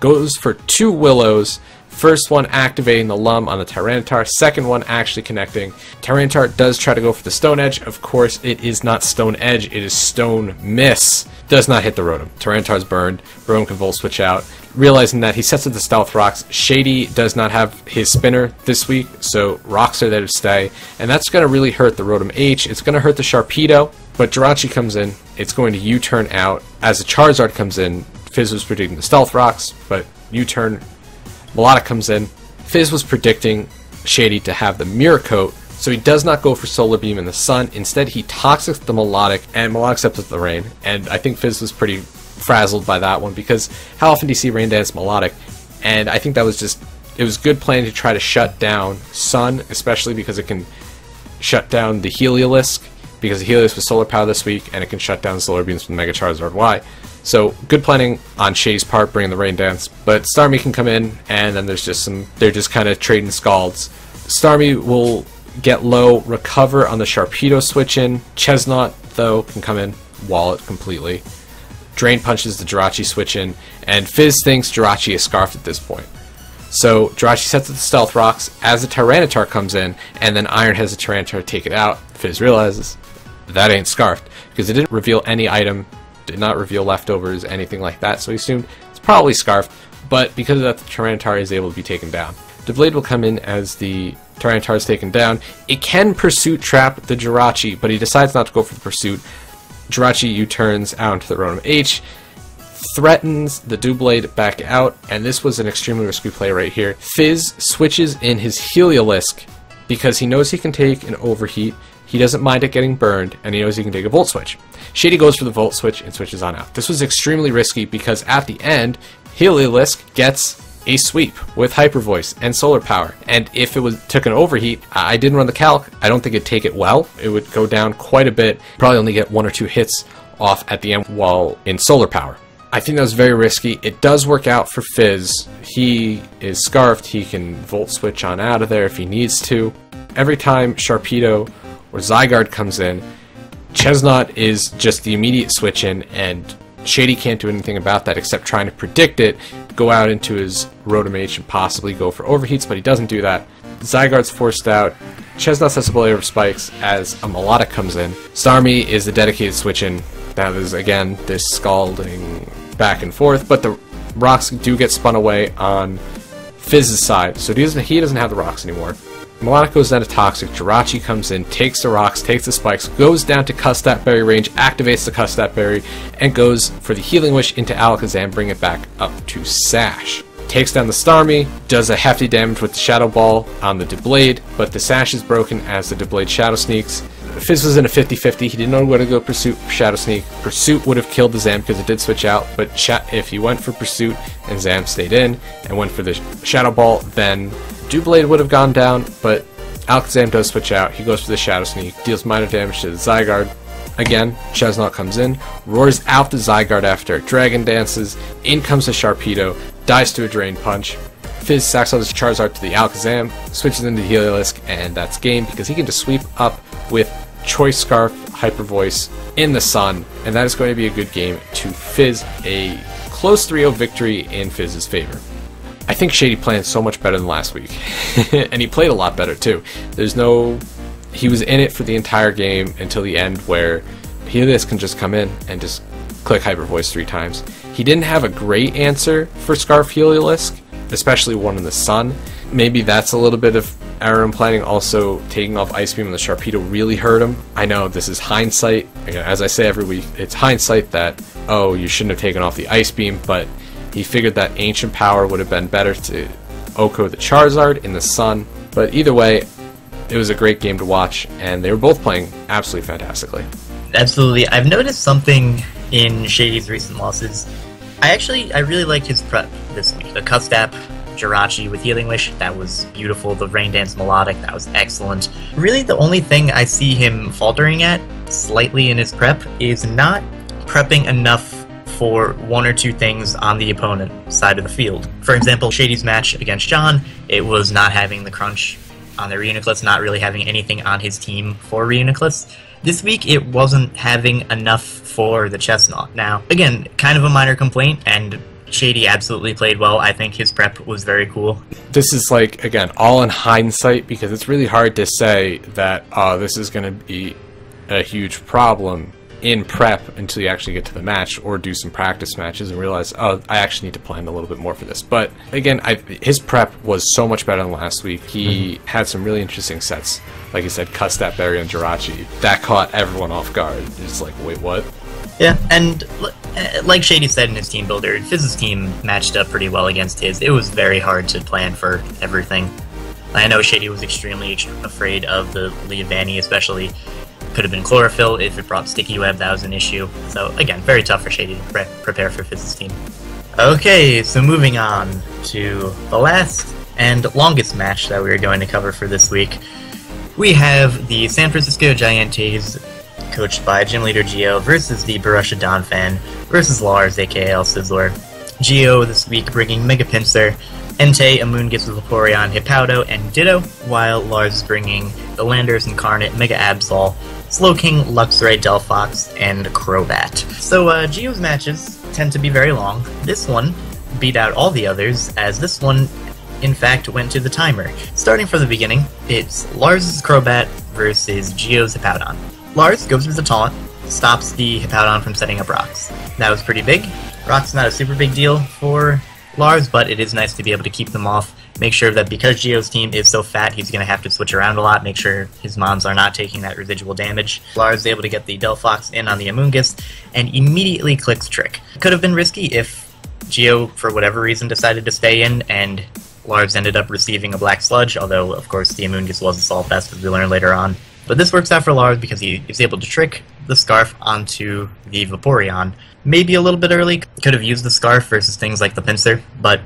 goes for 2 Willows, first one activating the Lum on the Tyranitar, second one actually connecting. Tyranitar does try to go for the Stone Edge. Of course, it is not Stone Edge, it is Stone Miss. Does not hit the Rotom. Tyranitar's burned. Rotom can Volt Switch out. Realizing that, he sets up the Stealth Rocks. Shady does not have his spinner this week, so Rocks are there to stay. And that's going to really hurt the Rotom H. It's going to hurt the Sharpedo, but Jirachi comes in. It's going to U-turn out. As the Charizard comes in, Fizz was predicting the Stealth Rocks, but U-turn. Melodic comes in. Fizz was predicting Shady to have the Mirror Coat, so he does not go for Solar Beam in the Sun. Instead, he Toxics the Melodic, and Melodic steps with the Rain. And I think Fizz was pretty frazzled by that one, because how often do you see Rain Dance Melodic? And I think that was just, it was good planning to try to shut down Sun, especially because it can shut down the Heliolisk, because the Heliolisk was Solar Power this week, and it can shut down Solar Beams from the Mega Charizard Y. So good planning on Shady's part, bringing the Rain Dance. But Starmie can come in, and then there's just they're just kind of trading Scalds. Starmie will get low, recover on the Sharpedo switch in. Chesnaught, though, can come in, wall it completely. Drain punches the Jirachi switch in, and Fizz thinks Jirachi is scarfed at this point. So Jirachi sets up the Stealth Rocks as the Tyranitar comes in, and then Iron has the Tyranitar take it out. Fizz realizes that ain't scarfed, because it didn't reveal any item, did not reveal leftovers, anything like that, so he assumed it's probably scarfed, but because of that, the Tyranitar is able to be taken down. Doublade will come in as the Tyranitar is taken down. It can Pursuit Trap the Jirachi, but he decides not to go for the Pursuit. Jirachi U-turns out into the Rotom H, threatens the Doublade back out, and this was an extremely risky play right here. Fizz switches in his Heliolisk because he knows he can take an Overheat, he doesn't mind it getting burned, and he knows he can take a Volt Switch. Shady goes for the Volt Switch and switches on out. This was extremely risky because at the end, Heliolisk gets a sweep with Hyper Voice and Solar Power, and if it took an Overheat, I didn't run the calc, I don't think it'd take it well. It would go down quite a bit, probably only get 1 or 2 hits off at the end while in Solar Power. I think that was very risky. It does work out for Fizz. He is scarfed, he can Volt Switch on out of there if he needs to. Every time Sharpedo or Zygarde comes in, Chesnaught is just the immediate switch in, and Shady can't do anything about that except trying to predict it, go out into his Rotom H and possibly go for Overheats, but he doesn't do that. Zygarde's forced out. Chesnaught sets up a layer of spikes as a Melodic comes in. Starmie is the dedicated switch in. That is, again, this scalding back and forth, but the rocks do get spun away on Fizz's side, so he doesn't have the rocks anymore. Melodic goes down to Toxic, Jirachi comes in, takes the rocks, takes the spikes, goes down to Custat Berry range, activates the Custat Berry, and goes for the Healing Wish into Alakazam, bring it back up to Sash. Takes down the Starmie, does a hefty damage with the Shadow Ball on the Doublade, but the Sash is broken as the Doublade Shadow Sneaks. Fizz was in a 50-50, he didn't know where to go Pursuit for Shadow Sneak. Pursuit would have killed the Zam because it did switch out, but if he went for Pursuit and Zam stayed in and went for the Shadow Ball, then Doublade would have gone down, but Alakazam does switch out. He goes for the Shadow Sneak, deals minor damage to the Zygarde. Again, Chesnaught comes in, roars out the Zygarde after Dragon Dances, in comes the Sharpedo, dies to a Drain Punch. Fizz sacks out his Charizard to the Alakazam, switches into Heliolisk, and that's game because he can just sweep up with Choice Scarf, Hyper Voice in the Sun, and that is going to be a good game to Fizz, a close 3-0 victory in Fizz's favor. I think Shady played so much better than last week, and he played a lot better too. He was in it for the entire game until the end where Heliolisk can just come in and just click Hyper Voice 3 times. He didn't have a great answer for Scarf Heliolisk, especially one in the Sun. Maybe that's a little bit of error in planning. Also, taking off Ice Beam on the Sharpedo really hurt him. I know this is hindsight. As I say every week, it's hindsight that, oh, you shouldn't have taken off the Ice Beam, but he figured that Ancient Power would have been better to Oko the Charizard in the Sun. But either way, it was a great game to watch, and they were both playing absolutely fantastically. Absolutely. I've noticed something in Shady's recent losses. I really liked his prep this week. The Custap Jirachi with Healing Wish, that was beautiful. The Rain Dance Melodic, that was excellent. Really, the only thing I see him faltering at slightly in his prep is not prepping enough for one or two things on the opponent side of the field. For example, Shady's match against John, it was not having the crunch on their Reuniclus, not really having anything on his team for Reuniclus. This week, it wasn't having enough for the Chestnut. Now, again, kind of a minor complaint, and Shady absolutely played well. I think his prep was very cool. This is, like, again, all in hindsight, because it's really hard to say that this is going to be a huge problem in prep until you actually get to the match or do some practice matches and realize, oh, I actually need to plan a little bit more for this. But again, his prep was so much better than last week. He had some really interesting sets. Like you said, Custap, Berry, and Jirachi. That caught everyone off guard. It's like, wait, what? Yeah, and like Shady said in his team builder, Fizz's team matched up pretty well against his. It was very hard to plan for everything. I know Shady was extremely afraid of the Leavanny, especially. Could have been Chlorophyll. If it brought Sticky Web, that was an issue. So again, very tough for Shady to prepare for Fizz's team. Okay, so moving on to the last and longest match that we're going to cover for this week. We have the San Francisco Giants, coached by Gym Leader Geo, versus the Borussia Donphan versus Lars, aka El Sizzler. Geo this week bringing Mega Pinsir, Entei, Amoonguss, Vaporeon, Hippowdon, and Ditto, while Lars is bringing the Landers Incarnate, Mega Absol, Slowking, Luxray, Delphox, and Crobat. So, Geo's matches tend to be very long. This one beat out all the others, as this one, in fact, went to the timer. Starting from the beginning, it's Lars' Crobat versus Geo's Hippowdon. Lars goes for the taunt, stops the Hippowdon from setting up rocks. That was pretty big. Rock's not a super big deal for Lars, but it is nice to be able to keep them off. Make sure that because Geo's team is so fat, he's going to have to switch around a lot, make sure his mons are not taking that residual damage. Lars is able to get the Delphox in on the Amoonguss, and immediately clicks Trick. Could have been risky if Geo, for whatever reason, decided to stay in, and Lars ended up receiving a Black Sludge, although, of course, the Amoonguss was Assault Vest, as we learn later on. But this works out for Lars because he is able to trick the Scarf onto the Vaporeon. Maybe a little bit early, could have used the Scarf versus things like the Pinsir, but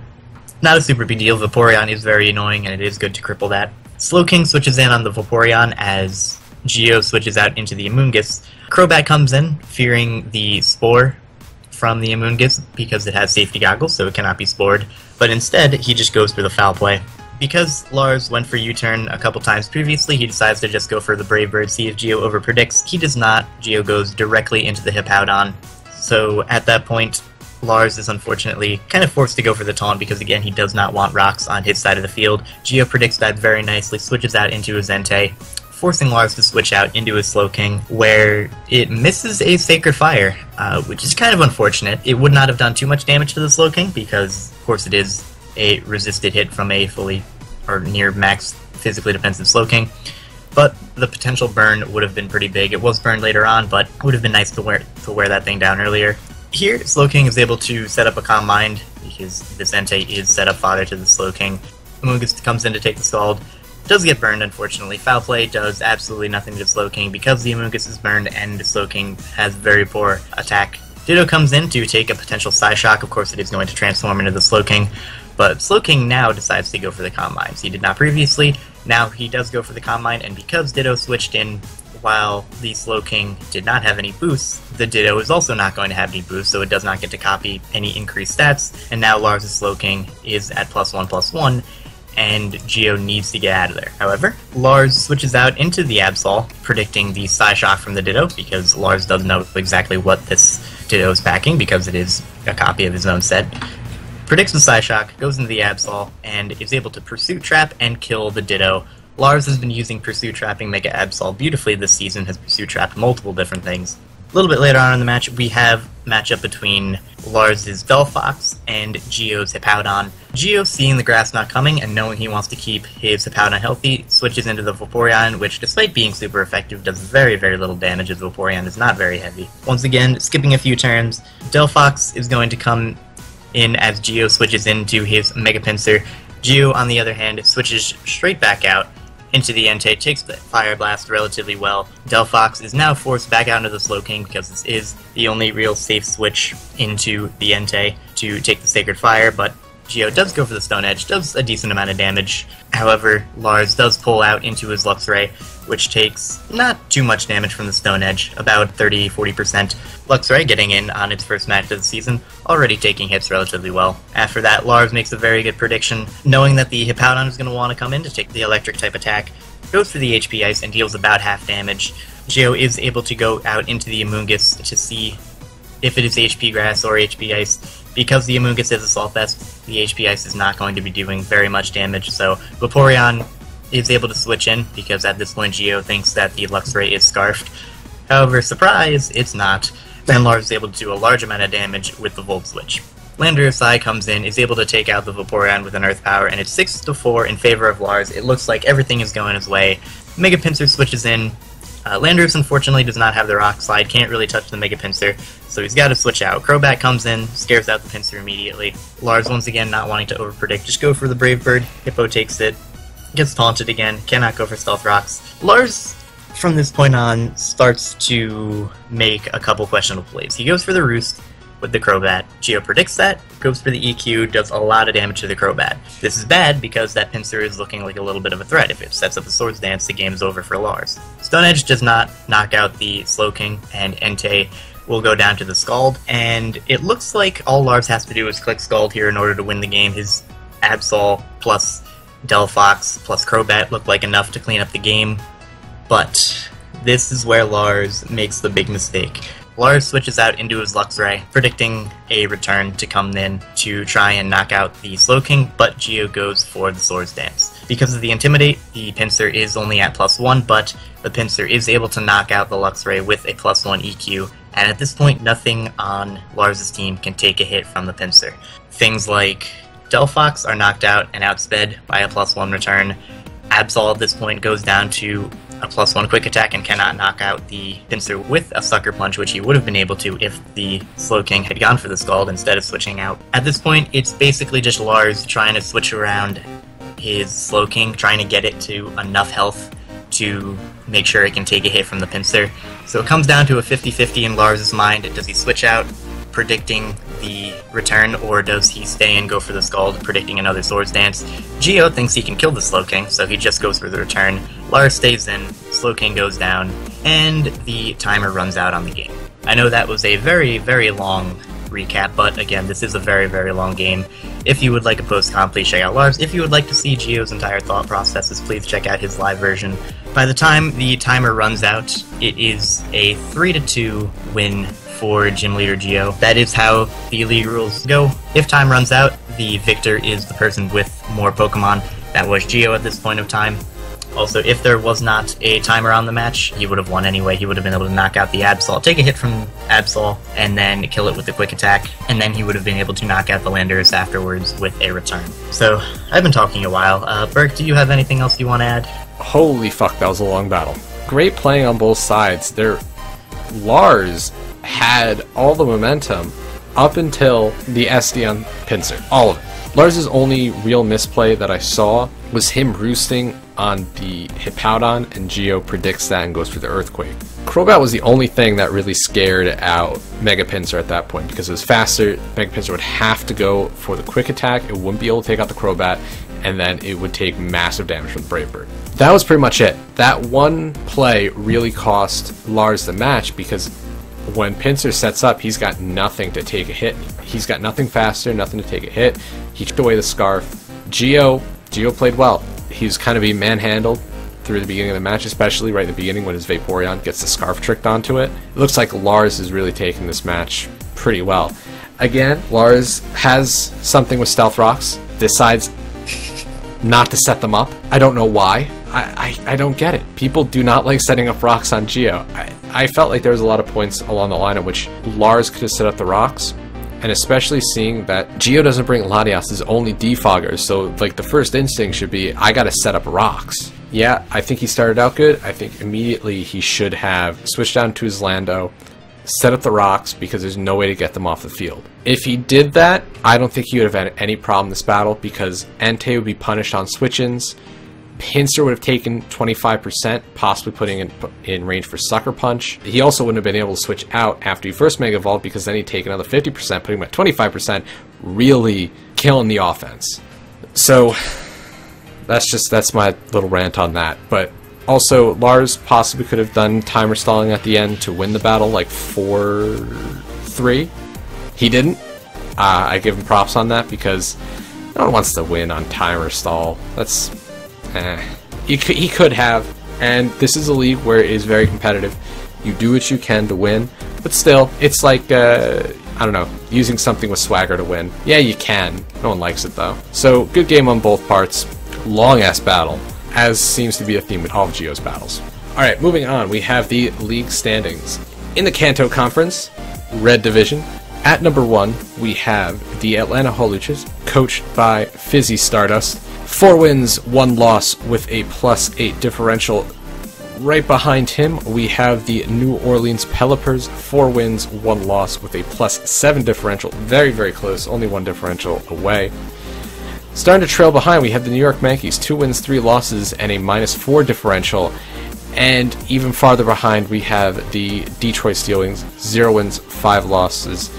not a super big deal. Vaporeon is very annoying, and it is good to cripple that. Slowking switches in on the Vaporeon as Geo switches out into the Amoonguss. Crobat comes in, fearing the Spore from the Amoonguss because it has safety goggles, so it cannot be spored, but instead, he just goes for the Foul Play. Because Lars went for U-turn a couple times previously, he decides to just go for the Brave Bird, see if Geo overpredicts. He does not. Geo goes directly into the Hippowdon. So at that point, Lars is unfortunately kind of forced to go for the taunt because, again, he does not want rocks on his side of the field. Geo predicts that very nicely, switches out into his Entei, forcing Lars to switch out into his Slowking, where it misses a Sacred Fire, which is kind of unfortunate. It would not have done too much damage to the Slowking because, of course, it is a resisted hit from a fully or near max physically defensive Slowking, but the potential burn would have been pretty big. It was burned later on, but it would have been nice to wear that thing down earlier. Here, Slowking is able to set up a Calm Mind because this Entei is set up fodder to the Slowking. Amoonguss comes in to take the Scald. Does get burned, unfortunately. Foul Play does absolutely nothing to Slowking because the Amoonguss is burned and Slowking has very poor attack. Ditto comes in to take a potential Psyshock. Of course, it is going to transform into the Slowking. But Slowking now decides to go for the Calm Mind. He did not previously. Now he does go for the Calm Mind, and because Ditto switched in while the Slowking did not have any boosts, the Ditto is also not going to have any boosts, so it does not get to copy any increased stats, and now Lars' Slowking is at +1/+1, and Geo needs to get out of there. However, Lars switches out into the Absol, predicting the Psyshock from the Ditto, because Lars doesn't know exactly what this Ditto is packing, because it is a copy of his own set. Predicts the Psyshock, goes into the Absol, and is able to Pursuit Trap and kill the Ditto. Lars has been using Pursuit Trapping Mega Absol beautifully this season, has Pursuit Trapped multiple different things. A little bit later on in the match, we have a matchup between Lars' Delphox and Geo's Hippowdon. Geo, seeing the grass not coming and knowing he wants to keep his Hippowdon healthy, switches into the Vaporeon, which, despite being super effective, does very, very little damage as Vaporeon is not very heavy. Once again, skipping a few turns, Delphox is going to come in as Geo switches into his Mega Pinsir. Geo, on the other hand, switches straight back out, into the Entei, takes the Fire Blast relatively well. Delphox is now forced back out into the Slowking because this is the only real safe switch into the Entei to take the Sacred Fire, but Geo does go for the Stone Edge, does a decent amount of damage. However, Lars does pull out into his Luxray, which takes not too much damage from the Stone Edge, about 30-40%. Luxray getting in on its first match of the season, already taking hits relatively well. After that, Lars makes a very good prediction, knowing that the Hippowdon is going to want to come in to take the electric type attack, goes for the HP Ice and deals about half damage. Geo is able to go out into the Amoonguss to see if it is HP Grass or HP Ice. Because the Amoonguss is Assault Vest, the HP Ice is not going to be doing very much damage, so Vaporeon is able to switch in, because at this point Geo thinks that the Luxray is Scarfed. However, surprise, it's not, and Lars is able to do a large amount of damage with the Volt Switch. Landorus Eye comes in, is able to take out the Vaporeon with an Earth Power, and it's 6-4 in favor of Lars. It looks like everything is going his way. Mega Pinsir switches in. Landorus unfortunately does not have the Rock Slide, can't really touch the Mega Pinsir, so he's got to switch out. Crobat comes in, scares out the Pinsir immediately. Lars once again not wanting to overpredict, just go for the Brave Bird. Hippo takes it, gets taunted again, cannot go for Stealth Rocks. Lars, from this point on, starts to make a couple questionable plays. He goes for the Roost with the Crobat. Geo predicts that, goes for the EQ, does a lot of damage to the Crobat. This is bad because that Pinsir is looking like a little bit of a threat. If it sets up the Swords Dance, the game's over for Lars. Stone Edge does not knock out the Slowking, and Entei will go down to the Scald, and it looks like all Lars has to do is click Scald here in order to win the game. His Absol plus Delphox plus Crobat look like enough to clean up the game, but this is where Lars makes the big mistake. Lars switches out into his Luxray, predicting a return to come in to try and knock out the Slowking, but Geo goes for the Swords Dance. Because of the Intimidate, the Pinsir is only at +1, but the Pinsir is able to knock out the Luxray with a +1 EQ, and at this point, nothing on Lars' team can take a hit from the Pinsir. Things like Delphox are knocked out and outsped by a +1 return. Absol at this point goes down to a +1 quick attack and cannot knock out the Pinsir with a Sucker Punch, which he would have been able to if the Slowking had gone for the Scald instead of switching out. At this point, it's basically just Lars trying to switch around his Slowking, trying to get it to enough health to make sure it can take a hit from the Pinsir. So it comes down to a 50-50 in Lars' mind. Does he switch out, predicting the return, or does he stay and go for the Scald, predicting another Swords Dance? Geo thinks he can kill the Slowking, so he just goes for the return. Lars stays in, Slowking goes down, and the timer runs out on the game. I know that was a very, very long recap, but again, this is a very, very long game. If you would like a post-com, please check out Lars. If you would like to see Geo's entire thought processes, please check out his live version. By the time the timer runs out, it is a 3-2 win for Gym Leader Geo. That is how the league rules go. If time runs out, the victor is the person with more Pokemon. That was Geo at this point of time. Also, if there was not a timer on the match, he would have won anyway. He would have been able to knock out the Absol, take a hit from Absol, and then kill it with a quick attack, and then he would have been able to knock out the Landorus afterwards with a return. So, I've been talking a while. Berk, do you have anything else you want to add? Holy fuck, that was a long battle. Great playing on both sides. Lars had all the momentum up until the SD on Pinsir. All of it. Lars' only real misplay that I saw was him roosting on the Hippowdon, and Geo predicts that and goes for the Earthquake. Crobat was the only thing that really scared out Mega Pinsir at that point, because it was faster. Mega Pinsir would have to go for the quick attack, it wouldn't be able to take out the Crobat, and then it would take massive damage from the Brave Bird. That was pretty much it. That one play really cost Lars the match, because when Pinsir sets up, he's got nothing to take a hit. He's got nothing faster, nothing to take a hit. He took away the Scarf. Geo played well. He was kind of being manhandled through the beginning of the match, especially right at the beginning when his Vaporeon gets the Scarf tricked onto it. It looks like Lars is really taking this match pretty well. Again, Lars has something with Stealth Rocks, decides not to set them up. I don't know why. I don't get it. People do not like setting up rocks on Geo. I felt like there was a lot of points along the line in which Lars could have set up the rocks, and especially seeing that Geo doesn't bring Latias' only defogger, so like the first instinct should be, I gotta set up rocks. Yeah, I think he started out good. I think immediately he should have switched down to his Lando, set up the rocks, because there's no way to get them off the field. If he did that, I don't think he would have had any problem in this battle, because Entei would be punished on switch-ins. Pincer would have taken 25%, possibly putting in range for Sucker Punch. He also wouldn't have been able to switch out after he first Mega Evolved, because then he'd take another 50%, putting him at 25%, really killing the offense. So that's my little rant on that. But also, Lars possibly could have done timer stalling at the end to win the battle, like 4-3. He didn't. I give him props on that, because no one wants to win on timer stall. That's... He could have, and this is a league where it is very competitive. You do what you can to win, but still, it's like, I don't know, using something with swagger to win. Yeah, you can. No one likes it, though. So, good game on both parts. Long-ass battle, as seems to be a theme with all of Geo's battles. Alright, moving on, we have the league standings. In the Kanto Conference, Red Division, at number 1, we have the Atlanta Holuchas, coached by Fizzy Stardust. 4 wins, 1 loss with a +8 differential. Right behind him, we have the New Orleans Pelipers, 4 wins, 1 loss with a +7 differential. Very, very close, only 1 differential away. Starting to trail behind, we have the New York Yankees, 2 wins, 3 losses, and a -4 differential. And even farther behind, we have the Detroit Steelings, 0 wins, 5 losses,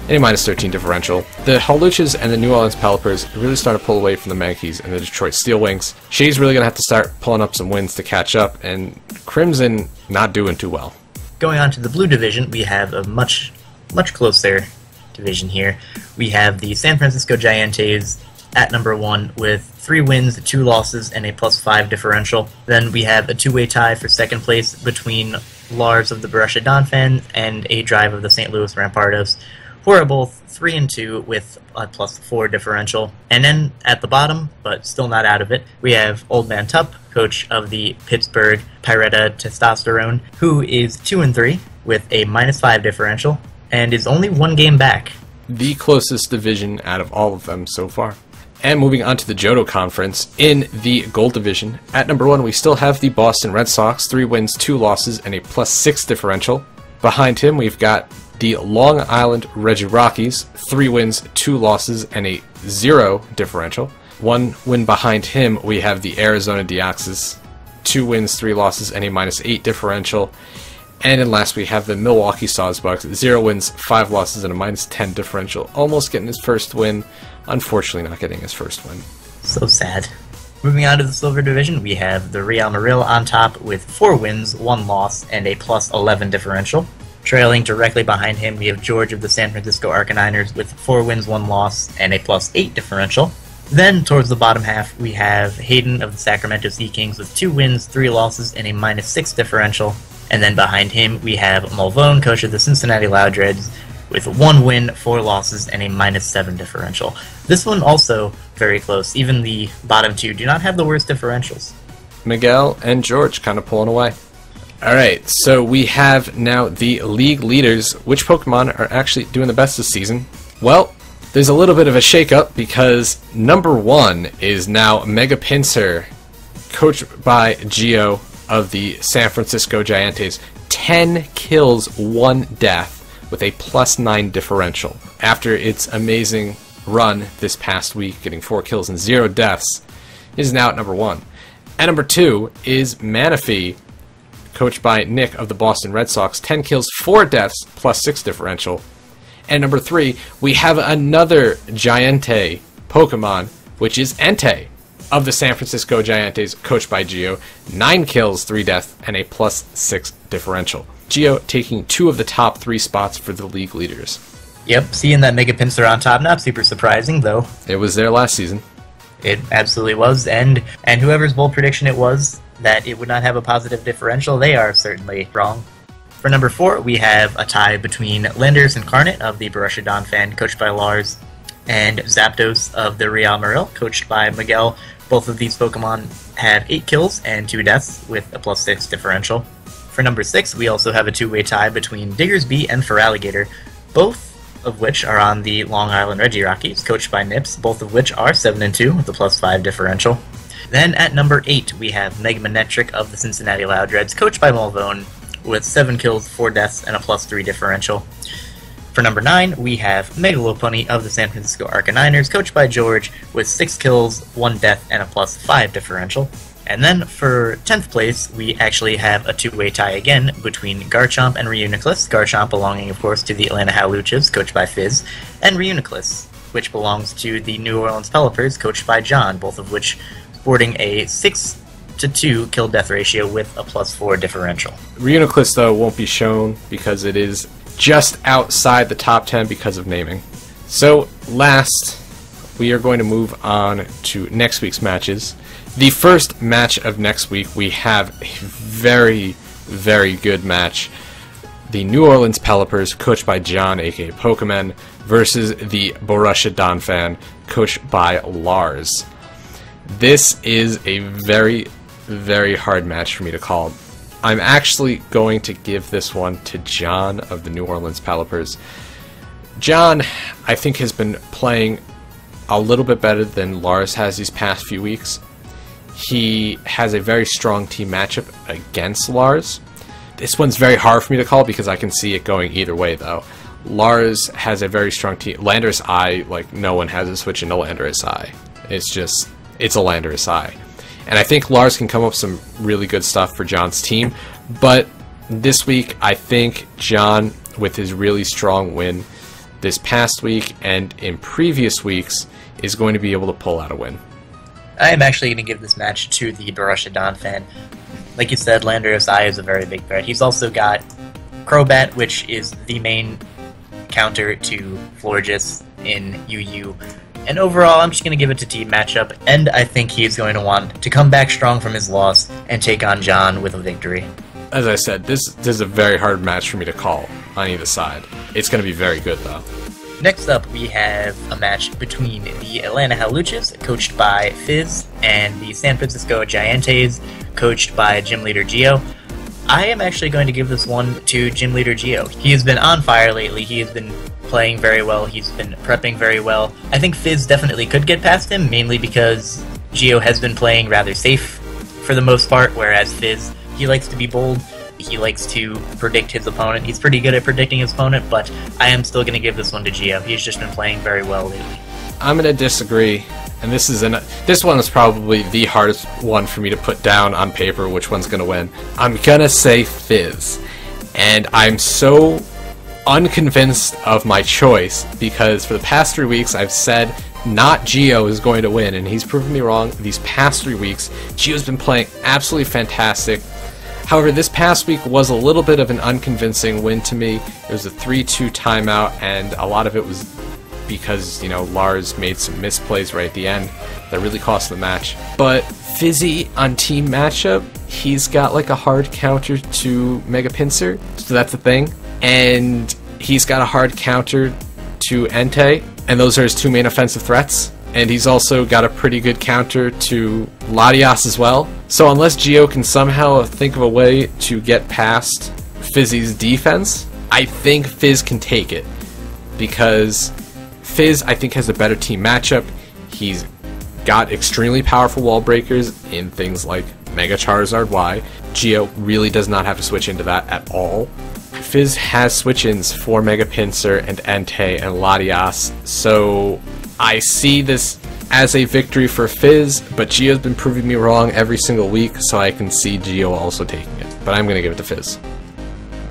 and a -13 differential. The Holuchas and the New Orleans Pelipers really started to pull away from the Yankees and the Detroit Steel Wings. Shady's really going to have to start pulling up some wins to catch up, and Crimson not doing too well. Going on to the Blue Division, we have a much closer division here. We have the San Francisco Giants at number 1 with 3 wins, 2 losses, and a +5 differential. Then we have a 2-way tie for second place between Lars of the Borussia Donphan and A Drive of the St. Louis Rampardos, who are both 3 and 2 with a +4 differential. And then at the bottom, but still not out of it, we have Old Man Tup, coach of the Pittsburgh Pyretta Testosterone, who is 2 and 3 with a -5 differential and is only 1 game back. The closest division out of all of them so far. And moving on to the Johto Conference, in the Gold Division, at number 1 we still have the Boston Red Sox, 3 wins, 2 losses, and a +6 differential. Behind him we've got the Long Island Reggie Rockies, 3 wins, 2 losses, and a 0 differential. 1 win behind him, we have the Arizona Deoxys, 2 wins, 3 losses, and a -8 differential. And then last we have the Milwaukee Sawsbucks, 0 wins, 5 losses, and a -10 differential. Almost getting his first win, unfortunately not getting his first win. So sad. Moving on to the Silver Division, we have the Real Maril on top with 4 wins, 1 loss, and a +11 differential. Trailing directly behind him, we have George of the San Francisco Arcaniners with 4 wins, 1 loss, and a +8 differential. Then, towards the bottom half, we have Hayden of the Sacramento Sea Kings with 2 wins, 3 losses, and a -6 differential. And then behind him, we have Mulvone, coach of the Cincinnati Loudreds, with 1 win, 4 losses, and a -7 differential. This one also very close. Even the bottom 2 do not have the worst differentials. Miguel and George kind of pulling away. Alright, so we have now the league leaders. Which Pokemon are actually doing the best this season? Well, there's a little bit of a shakeup, because number 1 is now Mega Pinsir, coached by Geo of the San Francisco Giants. 10 kills, 1 death, with a +9 differential. After its amazing run this past week, getting 4 kills and 0 deaths, it is now at number 1. At number 2 is Manaphy, coached by Nick of the Boston Red Sox, 10 kills, 4 deaths, +6 differential. And number 3, we have another Giante Pokemon, which is Entei of the San Francisco Giants, coached by Geo, 9 kills, 3 deaths, and a +6 differential. Geo taking 2 of the top 3 spots for the league leaders. Yep, seeing that Mega Pinsir on top, not super surprising, though. It was there last season. It absolutely was, and whoever's bold prediction it was, that it would not have a positive differential, they are certainly wrong. For number 4, we have a tie between Landers Incarnate of the Borussia Donphan, coached by Lars, and Zapdos of the Real Maril, coached by Miguel. Both of these Pokemon have 8 kills and 2 deaths with a +6 differential. For number 6, we also have a 2-way tie between Diggersby and Feraligatr, both of which are on the Long Island Reggie Rockies, coached by Nips, both of which are 7 and 2 with a +5 differential. Then at number 8, we have Megamanetric of the Cincinnati Loudreds, coached by Mulvone, with 7 kills, 4 deaths, and a +3 differential. For number 9, we have Megalopony of the San Francisco Arcaniners, coached by George, with 6 kills, 1 death, and a +5 differential. And then for 10th place, we actually have a two-way tie again between Garchomp and Reuniclus. Garchomp belonging, of course, to the Atlanta Howluchas, coached by Fizz, and Reuniclus, which belongs to the New Orleans Pelipers, coached by John, both of which sporting a 6-2 kill-death ratio with a +4 differential. Reuniclus, though, won't be shown because it is just outside the top 10 because of naming. So, last, we are going to move on to next week's matches. The first match of next week, we have a very, very good match. The New Orleans Pelipers, coached by John, aka Pokemon, versus the Borussia Donphan, coached by Lars. This is a very, very hard match for me to call. I'm actually going to give this one to John of the New Orleans Pelipers. John, I think, has been playing a little bit better than Lars has these past few weeks. He has a very strong team matchup against Lars. This one's very hard for me to call because I can see it going either way, though. Lars has a very strong team. Landorus Eye, like, no one has a switch into Landorus Eye. It's a Landorus Eye. And I think Lars can come up with some really good stuff for John's team. But this week, I think John, with his really strong win this past week and in previous weeks, is going to be able to pull out a win. I am actually going to give this match to the Borussia Donphan. Like you said, Landorus Eye is a very big threat. He's also got Crobat, which is the main counter to Florges in UU. And overall, I'm just going to give it to team matchup, and I think he is going to want to come back strong from his loss and take on John with a victory. As I said, this is a very hard match for me to call on either side. It's going to be very good, though. Next up, we have a match between the Atlanta Howluchas, coached by Fizz, and the San Francisco Giantes, coached by Gym Leader Geo. I am actually going to give this one to Gym Leader Geo. He has been on fire lately. He has been playing very well. He's been prepping very well. I think Fizz definitely could get past him, mainly because Geo has been playing rather safe for the most part, whereas Fizz, he likes to be bold. He likes to predict his opponent. He's pretty good at predicting his opponent, but I am still going to give this one to Geo. He's just been playing very well lately. I'm going to disagree, and this one is probably the hardest one for me to put down on paper which one's going to win. I'm going to say Fizz, and I'm so unconvinced of my choice because for the past 3 weeks I've said not Geo is going to win, and he's proven me wrong these past 3 weeks. Geo's been playing absolutely fantastic. However, this past week was a little bit of an unconvincing win to me. It was a 3-2 timeout, and a lot of it was because, you know, Lars made some misplays right at the end that really cost the match. But Fizzy on team matchup, he's got like a hard counter to Mega Pinsir, so that's a thing. And he's got a hard counter to Entei, and those are his two main offensive threats. And he's also got a pretty good counter to Latias as well. So unless Geo can somehow think of a way to get past Fizzy's defense, I think Fizz can take it. Because Fizz, I think, has a better team matchup. He's got extremely powerful wall breakers in things like Mega Charizard Y. Geo really does not have to switch into that at all. Fizz has switch-ins for Mega Pinsir and Entei and Latias, so I see this as a victory for Fizz, but Geo's been proving me wrong every single week, so I can see Geo also taking it. But I'm going to give it to Fizz.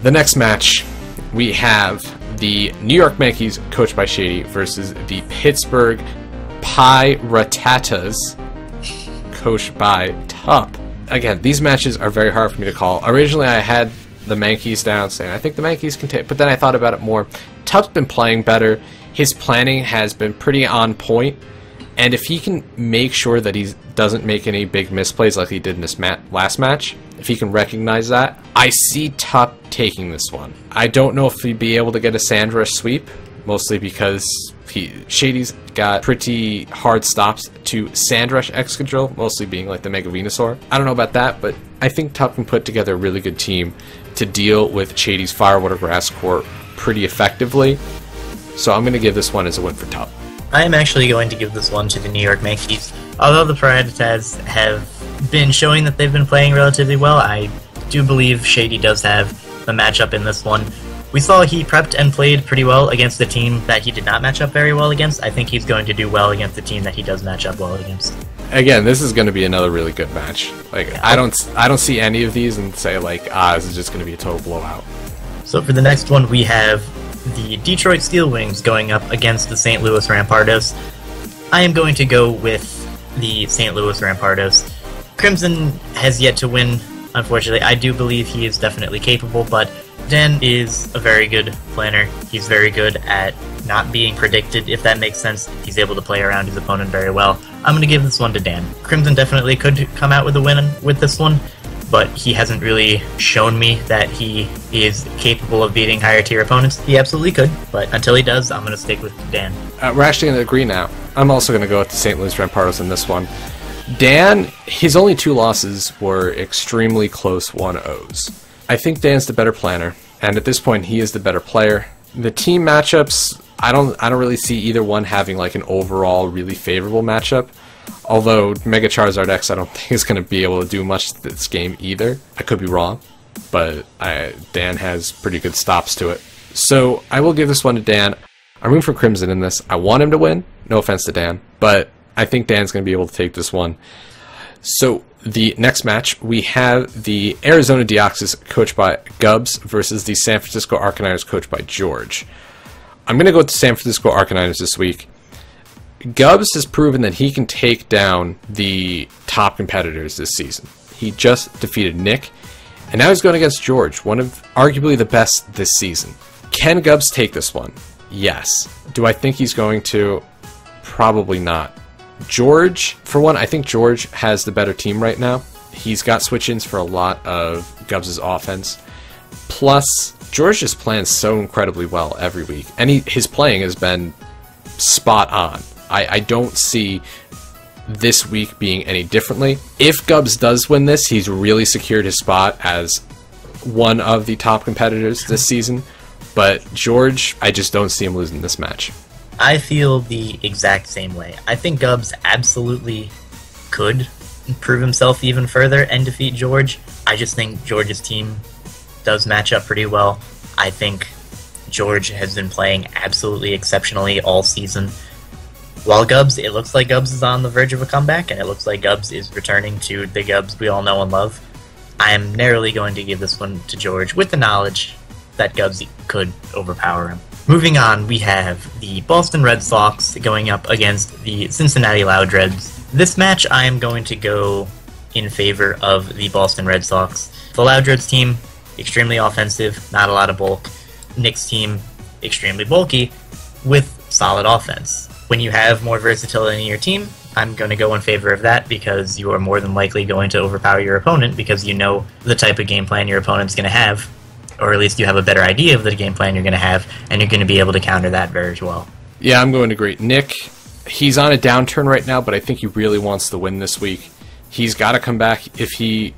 The next match, we have the New York Yankees, coached by Shady, versus the Pittsburgh Piratas, coached by Tup. Again, these matches are very hard for me to call. Originally, I had the Yankees down, saying I think the Yankees can take, but then I thought about it more. Tup's been playing better. His planning has been pretty on point, and if he can make sure that he doesn't make any big misplays like he did in this last match, if he can recognize that, I see Tup taking this one. I don't know if he'd be able to get a Sandrush sweep, mostly because Shady's got pretty hard stops to Sandrush Excadrill, mostly being like the Mega Venusaur. I don't know about that, but I think Tup can put together a really good team to deal with Shady's Fire, Water, Grass Core pretty effectively. So I'm going to give this one as a win for Tup. I am actually going to give this one to the New York Yankees. Although the Piratas have been showing that they've been playing relatively well, I do believe Shady does have the matchup in this one. We saw he prepped and played pretty well against the team that he did not match up very well against. I think he's going to do well against the team that he does match up well against. Again, this is going to be another really good match. Like, I don't see any of these and say like, this is just going to be a total blowout. So for the next one, we have the Detroit Steel Wings going up against the St. Louis Rampardos. I am going to go with the St. Louis Rampardos. Crimson has yet to win, unfortunately. I do believe he is definitely capable, but Dan is a very good planner. He's very good at not being predicted, if that makes sense. He's able to play around his opponent very well. I'm going to give this one to Dan. Crimson definitely could come out with a win with this one, but he hasn't really shown me that he is capable of beating higher tier opponents. He absolutely could, but until he does, I'm going to stick with Dan. We're actually going to agree now. I'm also going to go with the St. Louis Rampardos in this one. Dan, his only 2 losses were extremely close 1-0s. I think Dan's the better planner, and at this point, he is the better player. The team matchups, I don't really see either one having like an overall really favorable matchup. Although Mega Charizard X, I don't think is going to be able to do much this game either. I could be wrong, but Dan has pretty good stops to it. So I will give this one to Dan. I'm rooting for Crimson in this. I want him to win. No offense to Dan, but I think Dan's going to be able to take this one. So the next match, we have the Arizona Deoxys coached by Gubbs versus the San Francisco Arcanines coached by George. I'm going to go with the San Francisco Arcanines this week. Gubbs has proven that he can take down the top competitors this season. He just defeated Nick, and now he's going against George, one of arguably the best this season. Can Gubbs take this one? Yes. Do I think he's going to? Probably not. George, for one, I think George has the better team right now. He's got switch-ins for a lot of Gubbs' offense. Plus, George just plans so incredibly well every week, and his playing has been spot on. I don't see this week being any differently. If Gubbs does win this, he's really secured his spot as one of the top competitors this season. But George, I just don't see him losing this match. I feel the exact same way. I think Gubbs absolutely could improve himself even further and defeat George. I just think George's team does match up pretty well. I think George has been playing absolutely exceptionally all season. While Gubbs, it looks like Gubbs is on the verge of a comeback, and it looks like Gubbs is returning to the Gubbs we all know and love. I am narrowly going to give this one to George, with the knowledge that Gubbs could overpower him. Moving on, we have the Boston Red Sox going up against the Cincinnati Loudreds. This match, I am going to go in favor of the Boston Red Sox. The Loudreds team, extremely offensive, not a lot of bulk. Nick's team, extremely bulky, with solid offense. When you have more versatility in your team, I'm going to go in favor of that because you are more than likely going to overpower your opponent because you know the type of game plan your opponent's going to have, or at least you have a better idea of the game plan you're going to have, and you're going to be able to counter that very well. Yeah, I'm going to agree. Nick, he's on a downturn right now, but I think he really wants to win this week. He's got to come back. If he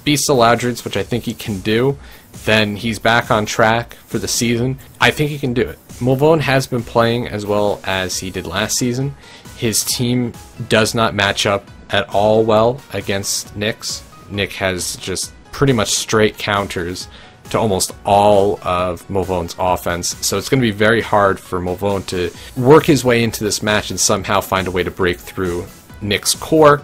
beats the Loudreds, which I think he can do, then he's back on track for the season. I think he can do it. Mulvone has been playing as well as he did last season. His team does not match up at all well against Nick's. Nick has just pretty much straight counters to almost all of Mulvone's offense, so it's going to be very hard for Mulvone to work his way into this match and somehow find a way to break through Nick's core.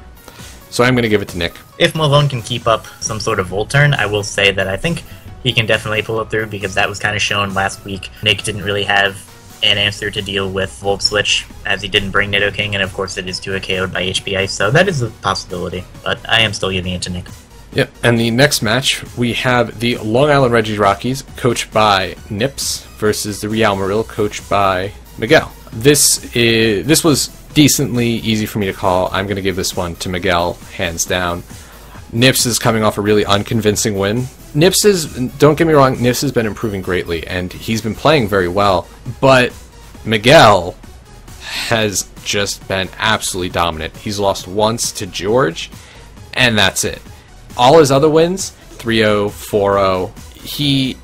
So I'm going to give it to Nick. If Mulvone can keep up some sort of Volt turn, I will say that I think he can definitely pull it through because that was kind of shown last week. Nick didn't really have an answer to deal with Volt Switch as he didn't bring Nidoking, and of course it is 2 KO'd by HBA, so that is a possibility, but I am still giving it to Nick. Yep, and the next match, we have the Long Island Reggie Rockies, coached by Nips, versus the Real Maril, coached by Miguel. This was decently easy for me to call. I'm going to give this one to Miguel, hands down. Nips is coming off a really unconvincing win. Don't get me wrong, Nips has been improving greatly, and he's been playing very well, but Miguel has just been absolutely dominant. He's lost once to George, and that's it. All his other wins, 3-0, 4-0, he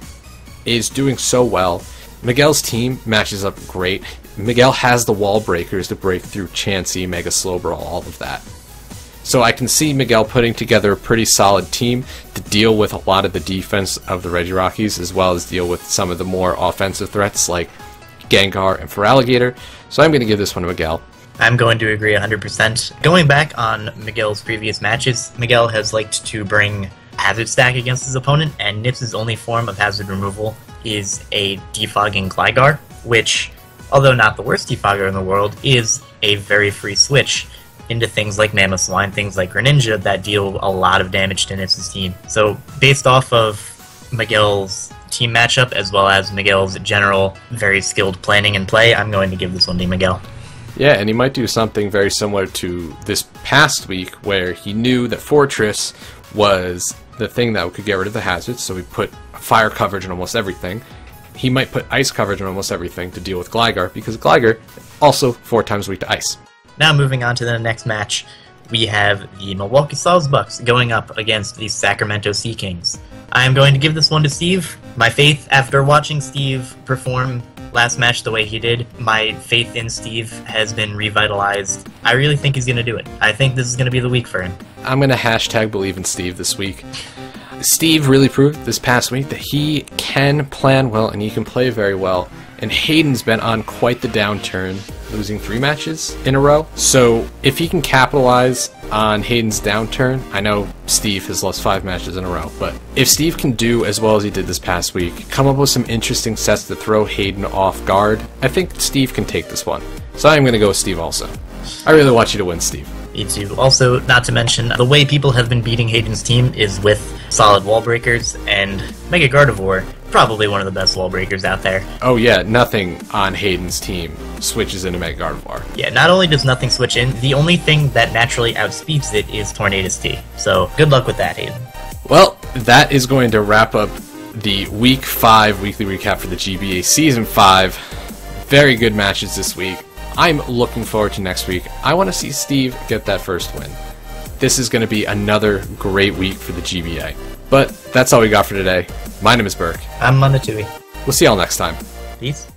is doing so well. Miguel's team matches up great. Miguel has the wall breakers to break through Chansey, Mega Slowbro, all of that. So I can see Miguel putting together a pretty solid team to deal with a lot of the defense of the Reggie Rockies, as well as deal with some of the more offensive threats like Gengar and Feraligatr. So I'm going to give this one to Miguel. I'm going to agree 100%. Going back on Miguel's previous matches, Miguel has liked to bring hazard stack against his opponent, and Nips's only form of hazard removal is a defogging Gligar, which, although not the worst defogger in the world, is a very free switch into things like Mamoswine, things like Greninja that deal a lot of damage to Nips's team. So based off of Miguel's team matchup, as well as Miguel's general very skilled planning and play, I'm going to give this one to Miguel. Yeah, and he might do something very similar to this past week, where he knew that Fortress was the thing that could get rid of the hazards, so he put fire coverage on almost everything. He might put ice coverage on almost everything to deal with Gligar, because Gligar also 4 times weak to ice. Now moving on to the next match, we have the Milwaukee Bucks going up against the Sacramento Sea Kings. I am going to give this one to Steve. My faith, after watching Steve perform last match the way he did, my faith in Steve has been revitalized. I really think he's going to do it. I think this is going to be the week for him. I'm going to hashtag believe in Steve this week. Steve really proved this past week that he can plan well and he can play very well. And Hayden's been on quite the downturn, losing 3 matches in a row. So if he can capitalize on Hayden's downturn, I know Steve has lost 5 matches in a row, but if Steve can do as well as he did this past week, come up with some interesting sets to throw Hayden off guard, I think Steve can take this one. So I'm going to go with Steve also. I really want you to win, Steve. Me too. Also, not to mention, the way people have been beating Hayden's team is with solid wall breakers, and Mega Gardevoir, probably one of the best wall breakers out there. Oh yeah, nothing on Hayden's team switches into Mega Gardevoir. Yeah, not only does nothing switch in, the only thing that naturally outspeeds it is Tornadus T. So, good luck with that, Hayden. Well, that is going to wrap up the Week 5 weekly recap for the GBA Season 5. Very good matches this week. I'm looking forward to next week. I want to see Steve get that first win. This is going to be another great week for the GBA. But that's all we got for today. My name is Berk. I'm Monotooi. We'll see y'all next time. Peace.